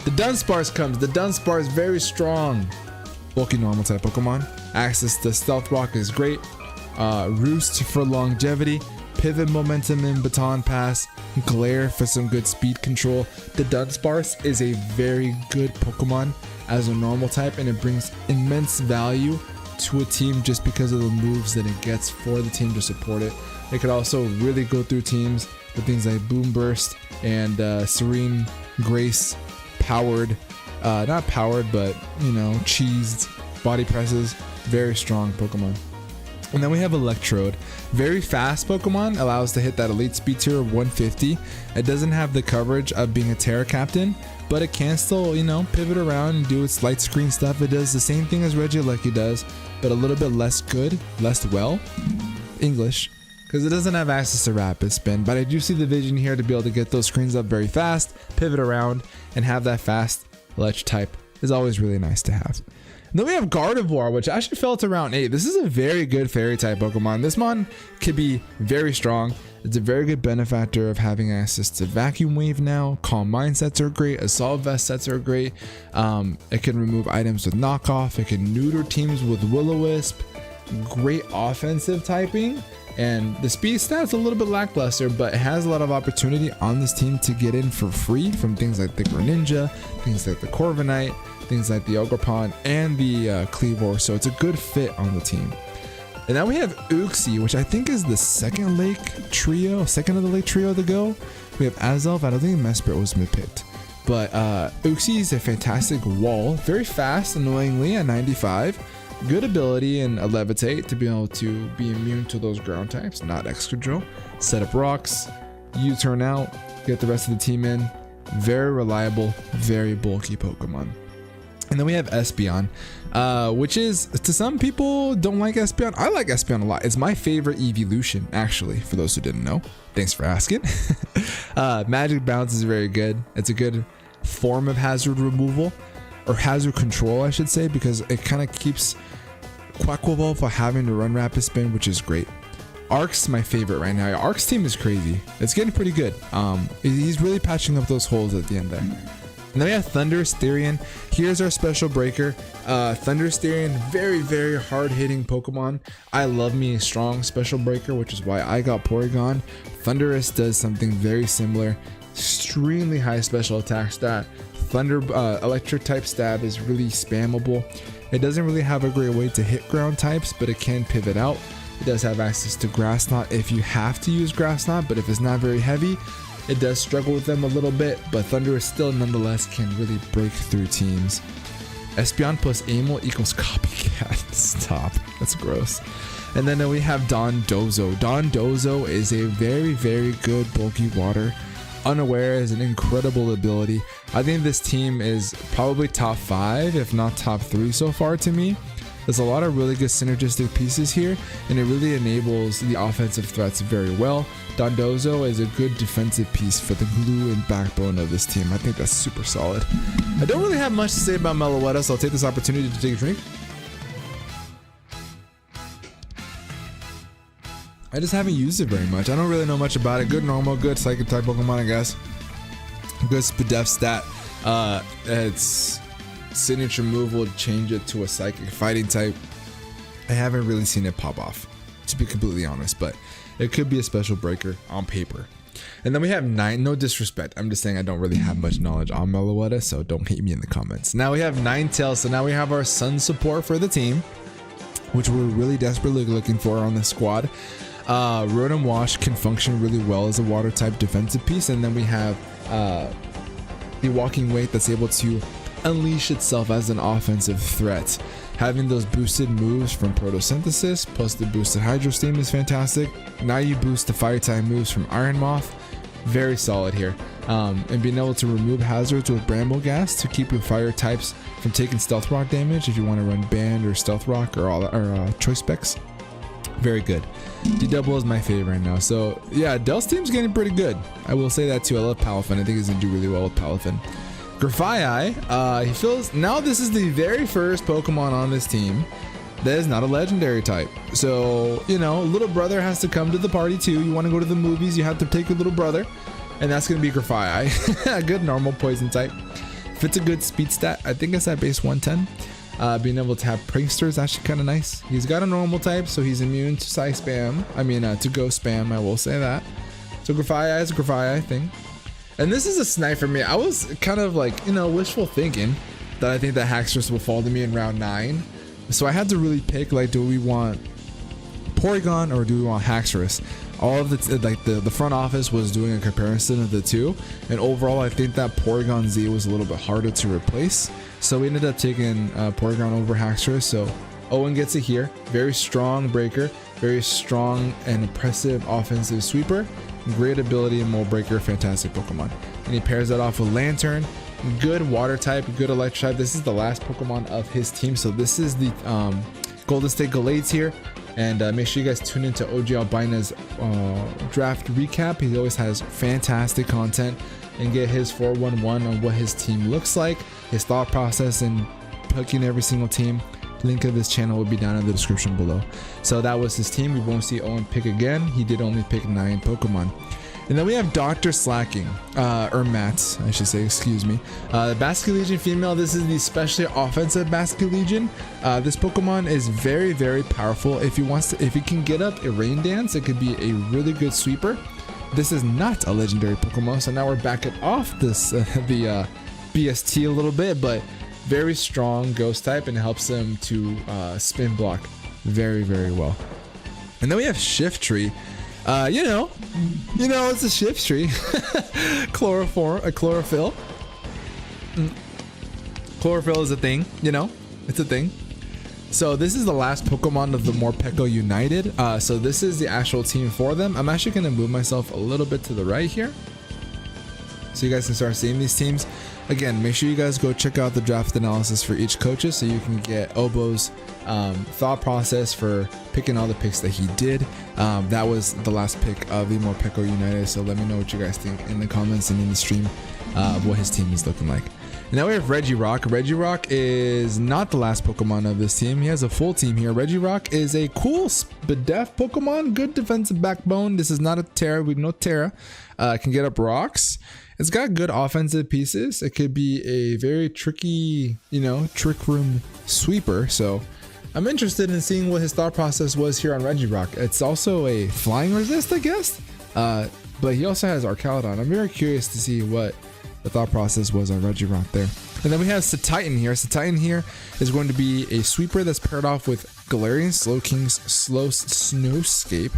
The Dunsparce comes. The Dunsparce is very strong. Bulky normal type Pokemon. Access to Stealth Rock is great. Roost for longevity. Pivot momentum in Baton Pass. Glare for some good speed control. The Dunsparce is a very good Pokemon as a normal type, and it brings immense value to a team just because of the moves that it gets for the team to support it. It could also really go through teams with things like Boom Burst and Serene Grace powered, not powered, but you know, cheesed body presses. Very strong Pokemon. And then we have Electrode. Very fast Pokemon, allows to hit that elite speed tier of 150. It doesn't have the coverage of being a TERA captain, but it can still, you know, pivot around and do its light screen stuff. It does the same thing as Regieleki does, but a little bit less good, less well. English, because it doesn't have access to Rapid Spin, but I do see the vision here to be able to get those screens up very fast, pivot around, and have that fast ledge type is always really nice to have. And then we have Gardevoir, which actually fell to round 8. This is a very good fairy type Pokemon. This mon could be very strong. It's a very good benefactor of having access to Vacuum Wave now. Calm Mind sets are great. Assault Vest sets are great. It can remove items with Knockoff. It can neuter teams with Will-O-Wisp. Great offensive typing. And the speed stat's a little bit lackluster, but it has a lot of opportunity on this team to get in for free from things like the Greninja, things like the Corviknight, things like the Ogerpon, and the Kleavor. So it's a good fit on the team. And now we have GlitchhxCity, which I think is the second of the lake trio to go. We have Azelf. I don't think Mesprit was mid-picked. But GlitchhxCity is a fantastic wall. Very fast, annoyingly, at 95. Good ability and a levitate to be able to be immune to those ground types, not Excadrill. Set up rocks, U-turn out, get the rest of the team in. Very reliable, very bulky Pokemon. And then we have Espeon, which is, to some people don't like Espeon. I like Espeon a lot. It's my favorite evolution, actually, for those who didn't know. Thanks for asking. Magic Bounce is very good. It's a good form of hazard removal, or hazard control, I should say, because it kind of keeps Quaquaval from having to run Rapid Spin, which is great. Ark's my favorite right now. Ark's team is crazy. It's getting pretty good. He's really patching up those holes at the end there. And then we have Thundurus Therian. Here's our special breaker. Thundurus Therian, very, very hard-hitting Pokemon. I love me a strong special breaker, which is why I got Porygon. Thundurus does something very similar. Extremely high special attack stat. Electric type stab is really spammable. It doesn't really have a great way to hit ground types, but it can pivot out. It does have access to Grass Knot if you have to use Grass Knot, but if it's not very heavy, it does struggle with them a little bit, but Thundurus still nonetheless can really break through teams. Espeon plus Amel equals Copycat. Stop. That's gross. And then we have Dondozo. Dondozo is a very, very good bulky water. Unaware is an incredible ability. I think this team is probably top 5, if not top 3 so far to me. There's a lot of really good synergistic pieces here, and it really enables the offensive threats very well. Dondozo is a good defensive piece for the glue and backbone of this team. I think that's super solid. I don't really have much to say about Meloetta, so I'll take this opportunity to take a drink. I just haven't used it very much. I don't really know much about it. Good normal, good psychic type Pokemon, I guess. Good Spadef stat. Its signature move will change it to a psychic fighting type. I haven't really seen it pop off, to be completely honest, but it could be a special breaker on paper. And then we have 9, no disrespect, I'm just saying I don't really have much knowledge on Meloetta, so don't hate me in the comments. Now we have Ninetales, so now we have our Sun support for the team, which we're really desperately looking for on the squad. Rotom Wash can function really well as a water type defensive piece, and then we have the Walking Weight that's able to unleash itself as an offensive threat. Having those boosted moves from Photosynthesis plus the boosted Hydro Steam is fantastic. Now you boost the fire type moves from Iron Moth. Very solid here. And being able to remove hazards with Bramble Gas to keep your fire types from taking Stealth Rock damage if you want to run Band or Stealth Rock or Choice Specs. Very good. D-Double is my favorite right now. So yeah, Dell's team's getting pretty good. I will say that too. I love Palafin. I think he's gonna do really well with Palafin. Grafaiai, he feels, now this is the very first Pokemon on this team that is not a legendary type. So, you know, little brother has to come to the party too. You want to go to the movies, you have to take your little brother. And that's going to be Grafaiai. A good normal poison type. Fits a good speed stat. I think it's at base 110. Being able to have Prankster is actually kind of nice. He's got a normal type, so he's immune to Psy Spam. I mean, to Ghost Spam, I will say that. So Grafaiai is a Grafaiai thing. And this is a snipe for me. I was kind of like, you know, wishful thinking that I think that Haxorus will fall to me in round 9. So I had to really pick, like, do we want Porygon or do we want Haxorus? All of the front office was doing a comparison of the two, and overall I think that Porygon Z was a little bit harder to replace. So we ended up taking Porygon over Haxorus. So Owen gets it here. Very strong breaker, very strong and impressive offensive sweeper. Great ability in Mold Breaker, fantastic Pokemon. And he pairs that off with Lantern, good water type, good electric type. This is the last Pokemon of his team, so this is the Golden State Gallades here. And make sure you guys tune into OG Albina's draft recap. He always has fantastic content, and get his 411 on what his team looks like, his thought process in picking every single team. Link of this channel will be down in the description below. So that was his team. We won't see Owen pick again. He did only pick 9 Pokemon. And then we have Dr. Slacking, or Matt, I should say, excuse me. The Basket Legion female, this is the specially offensive Basket Legion. This Pokemon is very, very powerful. If he can get up a Rain Dance, it could be a really good sweeper. This is not a legendary Pokemon, so now we're backing off this, the BST a little bit, but very strong ghost type and helps them to spin block very, very well. And then we have Shift Tree. You know, it's a Shift Tree. Chlorophyll. Chlorophyll is a thing, you know, it's a thing. So this is the last Pokemon of the Morpeko United. So this is the actual team for them. I'm actually going to move myself a little bit to the right here, so you guys can start seeing these teams. Again, make sure you guys go check out the draft analysis for each coaches so you can get Obo's thought process for picking all the picks that he did. That was the last pick of the Morpeko United, so let me know what you guys think in the comments and in the stream of what his team is looking like. And now we have Regirock. Regirock is not the last Pokemon of this team. He has a full team here. Regirock is a cool Spadef Pokemon, good defensive backbone. This is not a TERA. We know TERA can get up rocks. It's got good offensive pieces. It could be a very tricky, you know, trick room sweeper. So I'm interested in seeing what his thought process was here on Regirock. It's also a flying resist, I guess. But he also has Arcalodon. I'm very curious to see what the thought process was on Regirock there. And then we have Satitan here. Satitan here is going to be a sweeper that's paired off with Galarian Slowking's Slow Snowscape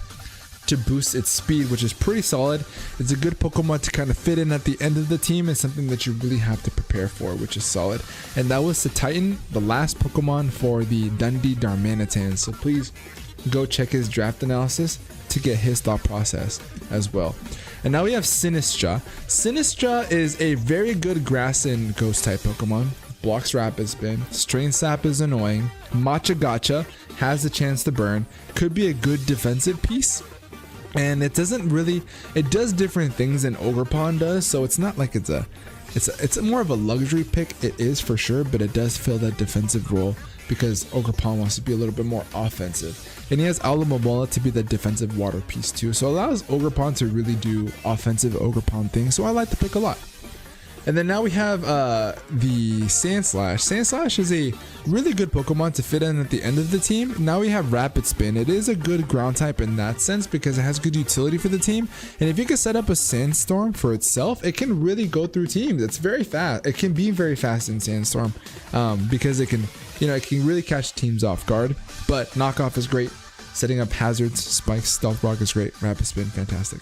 to boost its speed, which is pretty solid. It's a good Pokemon to kind of fit in at the end of the team. It's something that you really have to prepare for, which is solid. And that was Satitan, the last Pokemon for the Dundee Darmanitan. So please go check his draft analysis to get his thought process as well. And now we have Sinistra. Sinistra is a very good grass and ghost type Pokemon. Blocks Rapid Spin. Strain Sap is annoying. Matcha Gotcha has a chance to burn. Could be a good defensive piece. And it doesn't really, it does different things than Ogerpon does. So it's not like it's more of a luxury pick. It is for sure, but it does fill that defensive role because Ogerpon wants to be a little bit more offensive. And he has Alomomola to be the defensive water piece too. So it allows Ogerpon to really do offensive Ogerpon things. So I like the pick a lot. And then now we have the Sandslash. Sandslash is a really good Pokemon to fit in at the end of the team. Now we have Rapid Spin. It is a good ground type in that sense because it has good utility for the team. And if you can set up a Sandstorm for itself, it can really go through teams. It's very fast. It can be very fast in Sandstorm because it can, you know, it can really catch teams off guard. But Knockoff is great. Setting up hazards, spikes, Stealth Rock is great. Rapid Spin, fantastic.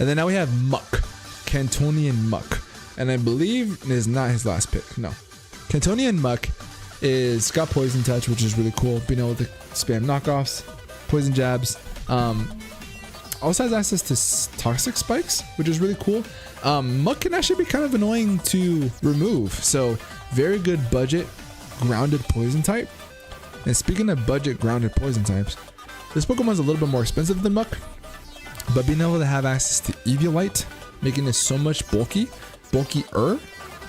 And then now we have Muck, Cantonian Muck. And I believe it is not his last pick. No. Cantonian Muck is got Poison Touch, which is really cool. Being able to spam knockoffs, poison jabs. Also has access to toxic spikes, which is really cool. Muck can actually be kind of annoying to remove. So very good budget grounded poison type. And speaking of budget grounded poison types, this Pokemon's a little bit more expensive than Muck. But being able to have access to Eviolite, making it so much bulkier,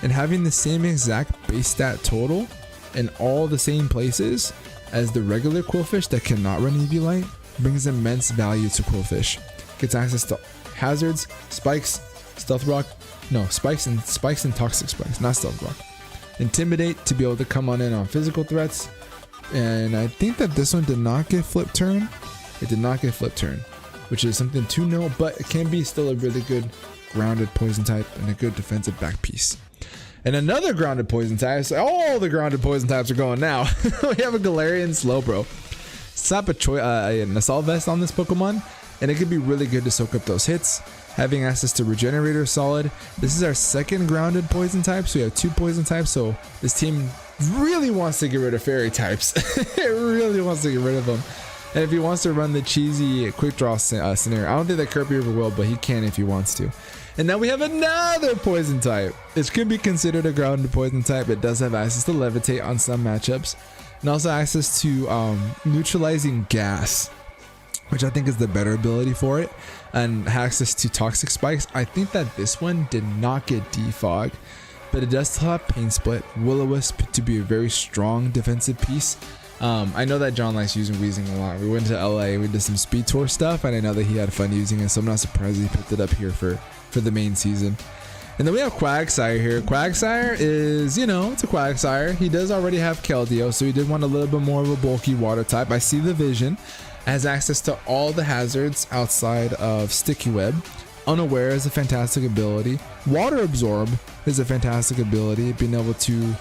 and having the same exact base stat total in all the same places as the regular Quillfish that cannot run Eviolite brings immense value to Quillfish. Gets access to hazards, spikes, stealth rock, no, spikes and toxic spikes, not stealth rock. Intimidate to be able to come on in on physical threats. And I think that this one did not get flip turn. It did not get flip turn, which is something to know, but it can be still a really good grounded poison type and a good defensive back piece. And another grounded poison type. So all the grounded poison types are going now. We have a Galarian Slowbro. Slap an Assault Vest on this Pokemon, and it could be really good to soak up those hits. Having access to Regenerator solid. This is our second grounded poison type, so we have 2 poison types. So this team really wants to get rid of fairy types. It really wants to get rid of them. And if he wants to run the cheesy quick draw scenario, I don't think that Kirby ever will, but he can if he wants to. And now we have another poison type. This could be considered a grounded poison type. It does have access to Levitate on some matchups, and also access to neutralizing gas, which I think is the better ability for it, and access to toxic spikes. I think that this one did not get defog, but it does still have Pain Split, Will-O-Wisp to be a very strong defensive piece. I know that John likes using Weezing a lot. We went to LA, we did some speed tour stuff, and I know that he had fun using it, so I'm not surprised he picked it up here for the main season. And then we have Quagsire here. Quagsire is, you know, it's a Quagsire. He does already have Keldeo, so he did want a little bit more of a bulky water type. I see the vision. Has access to all the hazards outside of Sticky Web. Unaware is a fantastic ability. Water Absorb is a fantastic ability. Being able to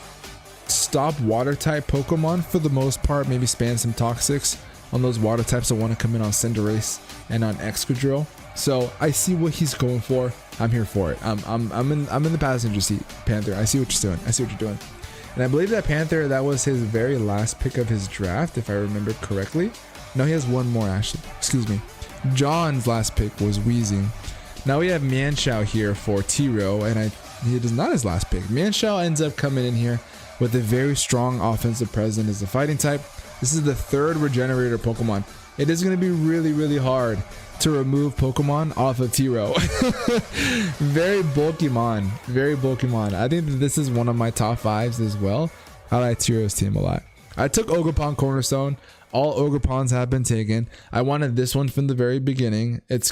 stop water type Pokemon for the most part. Maybe spam some Toxics on those water types that want to come in on Cinderace and on Excadrill. So I see what he's going for. I'm here for it. I'm in the passenger seat, Panther. I see what you're doing. I see what you're doing. And I believe that Panther, that was his very last pick of his draft, if I remember correctly. No, he has one more, actually. Excuse me. John's last pick was Weezing. Now we have Manshao here for T-Row, and it is not his last pick. Manshao ends up coming in here with a very strong offensive presence as a fighting type. This is the third regenerator Pokemon. It is going to be really, really hard to remove Pokemon off of T-Row. Very bulky mon. Very bulky mon. I think that this is one of my top 5s as well. I like T-Row's team a lot. I took Ogerpon Cornerstone. All Ogerpons have been taken. I wanted this one from the very beginning. This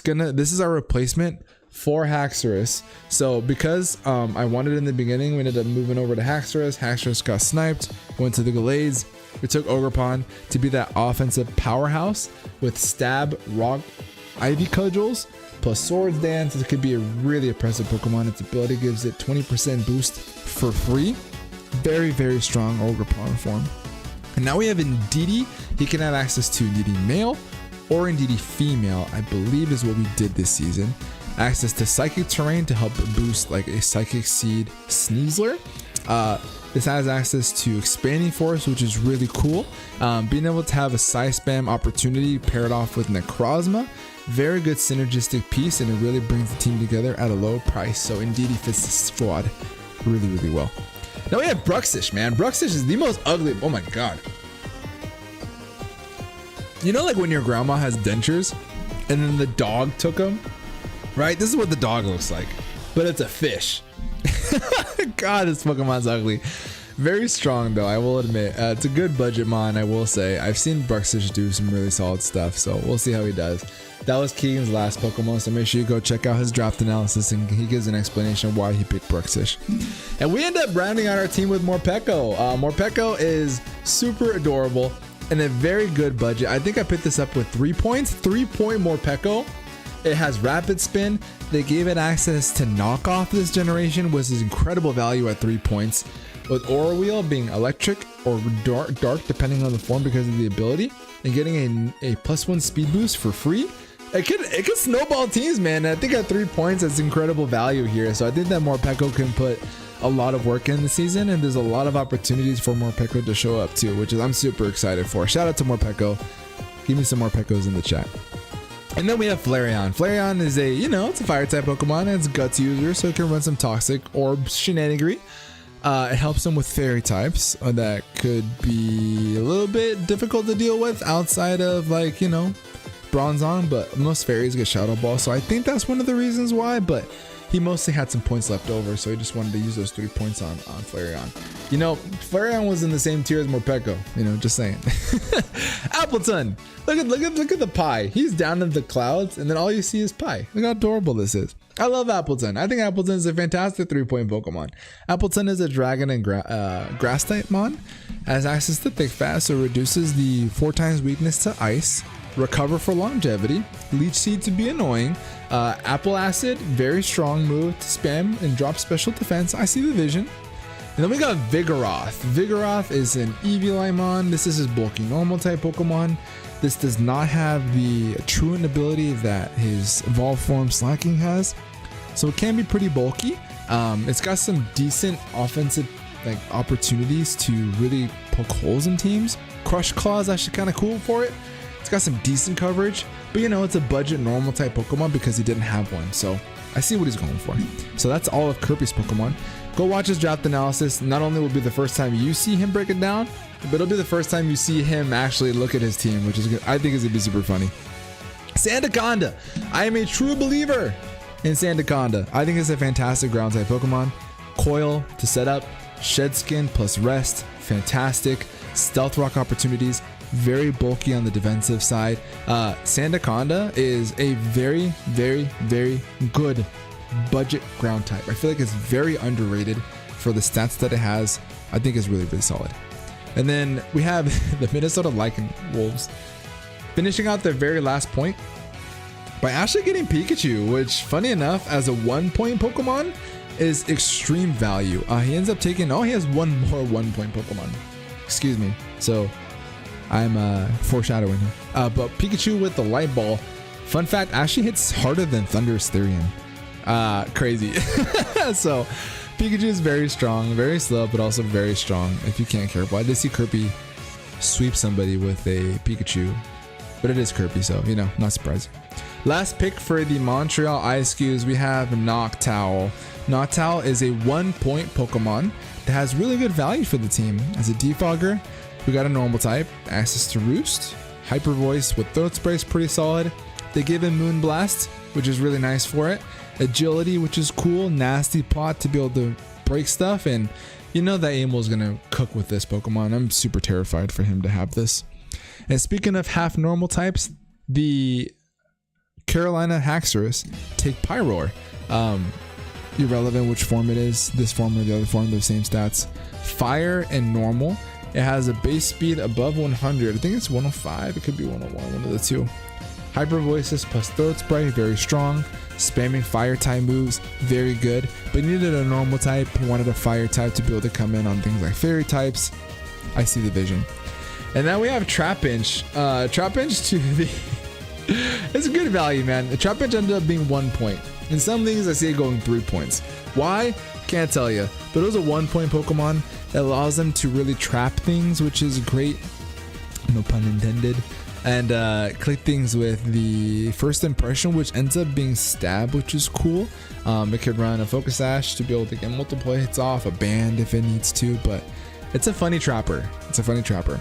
is our replacement for Haxorus. So because I wanted it in the beginning, we ended up moving over to Haxorus. Haxorus got sniped, went to the Glades. We took Ogerpon to be that offensive powerhouse with Stab, Rock, Ivy Cudgels, plus Swords Dance. It could be a really impressive Pokemon. Its ability gives it 20% boost for free. Very, very strong Ogerpon form. And now we have Indeedee. He can have access to Indeedee male or Indeedee female, I believe is what we did this season. Access to Psychic Terrain to help boost like a Psychic Seed Sneasler. This has access to Expanding Force, which is really cool. Being able to have a Psy Spam opportunity paired off with Necrozma. Very good synergistic piece, and it really brings the team together at a low price. So Indeedee fits the squad really, really well. Now we have Bruxish, man. Bruxish is the most ugly. Oh my god. You know, like when your grandma has dentures and then the dog took them, right? This is what the dog looks like, but it's a fish. God, this Pokemon's ugly. Very strong though, I will admit. It's a good budget mon, I will say. I've seen Bruxish do some really solid stuff, so we'll see how he does. That was Keegan's last Pokemon, so make sure you go check out his draft analysis and he gives an explanation of why he picked Bruxish. And we end up rounding out our team with Morpeko. Morpeko is super adorable and a very good budget. I think I picked this up with 3 points. 3-point Morpeko. It has Rapid Spin. They gave it access to Knockoff this generation, which is incredible value at 3 points. With Aura Wheel being electric or dark depending on the form because of the ability, and getting a +1 speed boost for free. It could snowball teams, man. I think at 3 points, that's incredible value here. So I think that Morpeko can put a lot of work in the season, and there's a lot of opportunities for Morpeko to show up too, which is I'm super excited for. Shout out to Morpeko. Give me some Morpekos in the chat. And then we have Flareon. Flareon is it's a fire type Pokemon. It's a Guts user, so it can run some Toxic or Shenanigery. It helps them with fairy types that could be a little bit difficult to deal with outside of Bronzong, but most fairies get Shadow Ball, so I think that's one of the reasons why, but he mostly had some points left over, so he just wanted to use those 3 points on Flareon. Flareon was in the same tier as Morpeko, just saying. Appleton, look at the pie. He's down in the clouds, and then all you see is pie. Look how adorable this is. I love Appleton. I think Appleton is a fantastic 3-point Pokemon. Appleton is a dragon and grass type mon. Has access to Thick Fast, so reduces the 4 times weakness to ice. Recover for longevity. Leech Seed to be annoying. Apple Acid, very strong move to spam and drop special defense. I see the vision. And then we got Vigoroth. Vigoroth is an Evilimon. This is his bulky normal type Pokemon. This does not have the Truant ability that his evolved form Slacking has, so it can be pretty bulky. It's got some decent offensive opportunities to really poke holes in teams. Crush Claw is actually kind of cool for it. It's got some decent coverage, but it's a budget normal type Pokemon because he didn't have one, so I see what he's going for. So that's all of Kirby's Pokemon. Go watch his draft analysis. Not only will be the first time you see him break it down, but it'll be the first time you see him actually look at his team, which is good. I think is gonna be super funny. Sandaconda. I am a true believer in Sandaconda. I think it's a fantastic ground type Pokemon. Coil to set up, Shed Skin plus Rest, fantastic. Stealth Rock opportunities, very bulky on the defensive side. Sandaconda is a very, very, very good budget ground type. I feel like it's very underrated for the stats that it has. I think it's really, really solid. And then we have the Minnesota Lycan Wolves finishing out their very last point by actually getting Pikachu, which funny enough, as a 1-point Pokemon is extreme value. He ends up taking, he has one more 1-point Pokemon. Excuse me. So I'm foreshadowing here. But Pikachu with the Light Ball, fun fact, actually hits harder than Thunderous Therian. Crazy. So Pikachu is very strong, very slow, but also very strong if you can't careful. I did see Kirby sweep somebody with a Pikachu, but it is Kirby, so you know, not surprising. Last pick for the Montreal ISQs, we have Noctowl. Noctowl is a 1-point Pokemon that has really good value for the team. As a defogger, we got a normal type, access to Roost, Hyper Voice with Throat Spray is pretty solid. They give him Moonblast, which is really nice for it. Agility, which is cool. Nasty Plot to be able to break stuff, and you know that Emil is gonna cook with this Pokemon. I'm super terrified for him to have this. And speaking of half normal types, the Carolina Haxorus take Pyroar. Irrelevant which form it is, this form or the other form, the same stats. Fire and normal. It has a base speed above 100. I think it's 105. It could be 101, one of the two. Hyper Voices plus Throat Spray, very strong. Spamming fire type moves, very good. But he needed a normal type. He wanted a fire type to be able to come in on things like fairy types. I see the vision. And now we have Trapinch. Trapinch to the... It's a good value, man. The Trapinch ended up being 1 point. In some leagues, I see it going 3 points. Why? Can't tell you. But it was a 1-point Pokemon that allows them to really trap things, which is great. No pun intended. And click things with the first impression, which ends up being Stab, which is cool. It could run a Focus Sash to be able to get multiple hits off, a Band if it needs to, but it's a funny trapper. It's a funny trapper.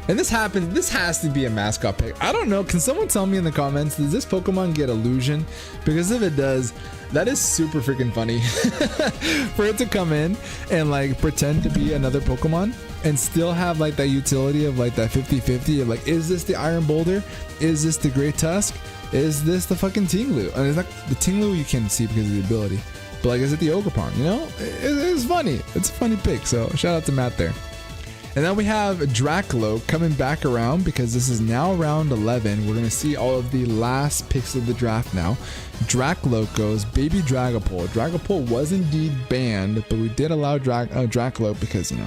And this happens, this has to be a mascot pick. I don't know, can someone tell me in the comments, does this Pokemon get Illusion? Because if it does, that is super freaking funny. For it to come in and like pretend to be another Pokemon and still have like that utility of like that 50-50 of like, is this the Iron Boulder? Is this the Great Tusk? Is this the fucking Tinglu? And it's like the Tinglu you can't see because of the ability. But like, is it the Ogerpon? You know, it's funny. It's a funny pick. So shout out to Matt there. And then we have Dracloak coming back around because this is now round 11. We're going to see all of the last picks of the draft now. Dracloak goes Baby Dragapult. Dragapult was indeed banned, but we did allow Dracloak because, you know,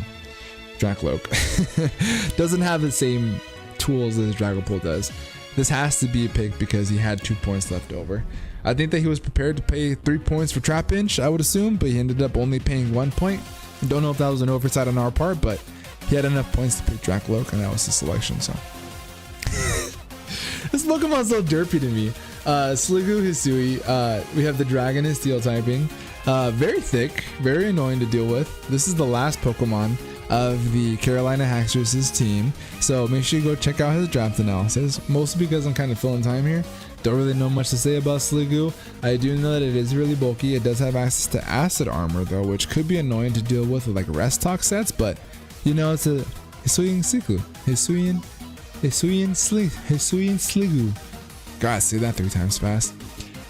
Dracloak doesn't have the same tools as Dragapult does. This has to be a pick because he had 2 points left over. I think that he was prepared to pay 3 points for Trapinch, I would assume, but he ended up only paying 1 point. Don't know if that was an oversight on our part, but he had enough points to pick Dracloak, and that was the selection, so. This Pokemon's so derpy to me. Sliggoo Hisui, we have the Dragon and Steel typing. Very thick, very annoying to deal with. This is the last Pokemon of the Carolina Haxorus' team, so make sure you go check out his draft analysis, mostly because I'm kind of filling time here. Don't really know much to say about Sliggoo. I do know that it is really bulky. It does have access to Acid Armor, though, which could be annoying to deal with like Rest Talk sets, but you know, it's a Hisuian Sliggoo. Hisuian Sliggoo. Gotta say that 3 times fast.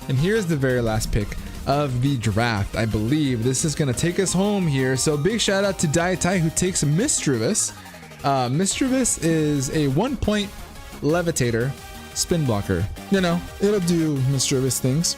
And here's the very last pick of the draft. I believe this is gonna take us home here. So big shout out to Daitai who takes Misdreavus. Misdreavus is a 1-point Levitator spin blocker. You know, it'll do Misdreavus things.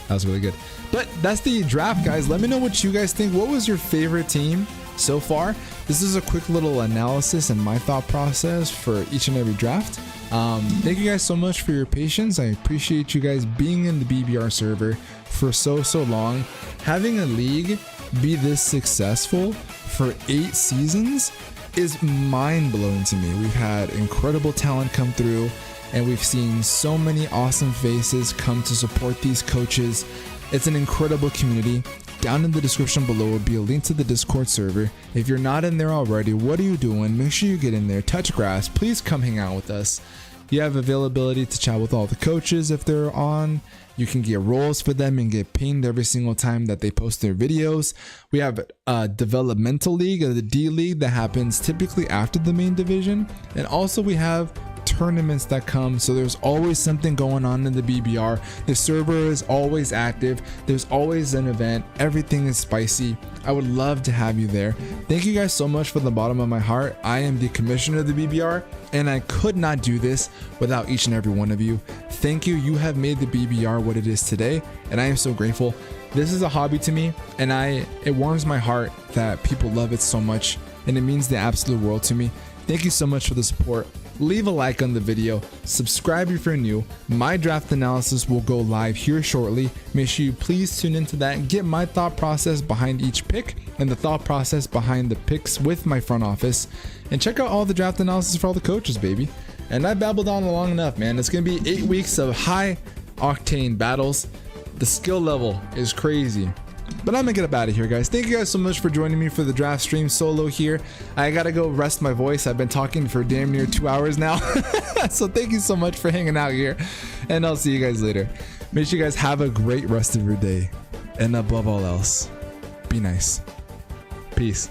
That was really good. But that's the draft, guys. Let me know what you guys think. What was your favorite team so far? This is a quick little analysis and my thought process for each and every draft. Thank you guys so much for your patience. I appreciate you guys being in the BBR server for so long. Having a league be this successful for 8 seasons is mind-blowing to me. We've had incredible talent come through, and we've seen so many awesome faces come to support these coaches. It's an incredible community. Down in the description below will be a link to the Discord server. If you're not in there already, what are you doing? Make sure you get in there, touch grass. Please come hang out with us. You have availability to chat with all the coaches if they're on. You can get roles for them and get pinged every single time that they post their videos. We have a developmental league, or the D League, that happens typically after the main division. And also we have tournaments that come, so there's always something going on in the BBR. The server is always active, there's always an event, everything is spicy. I would love to have you there. Thank you guys so much from the bottom of my heart. I am the commissioner of the BBR, and I could not do this without each and every one of you. Thank you. You have made the BBR what it is today, and I am so grateful. This is a hobby to me, and it warms my heart that people love it so much, and it means the absolute world to me. Thank you so much for the support. Leave a like on the video, subscribe if you're new. My draft analysis will go live here shortly. Make sure you please tune into that and get my thought process behind each pick and the thought process behind the picks with my front office. And check out all the draft analysis for all the coaches, baby. And I babbled on long enough, man. It's gonna be 8 weeks of high octane battles. The skill level is crazy. But I'm gonna get up out of here, guys. Thank you guys so much for joining me for the draft stream solo here. I gotta go rest my voice. I've been talking for damn near 2 hours now. So thank you so much for hanging out here, and I'll see you guys later. Make sure you guys have a great rest of your day, and above all else, be nice. Peace.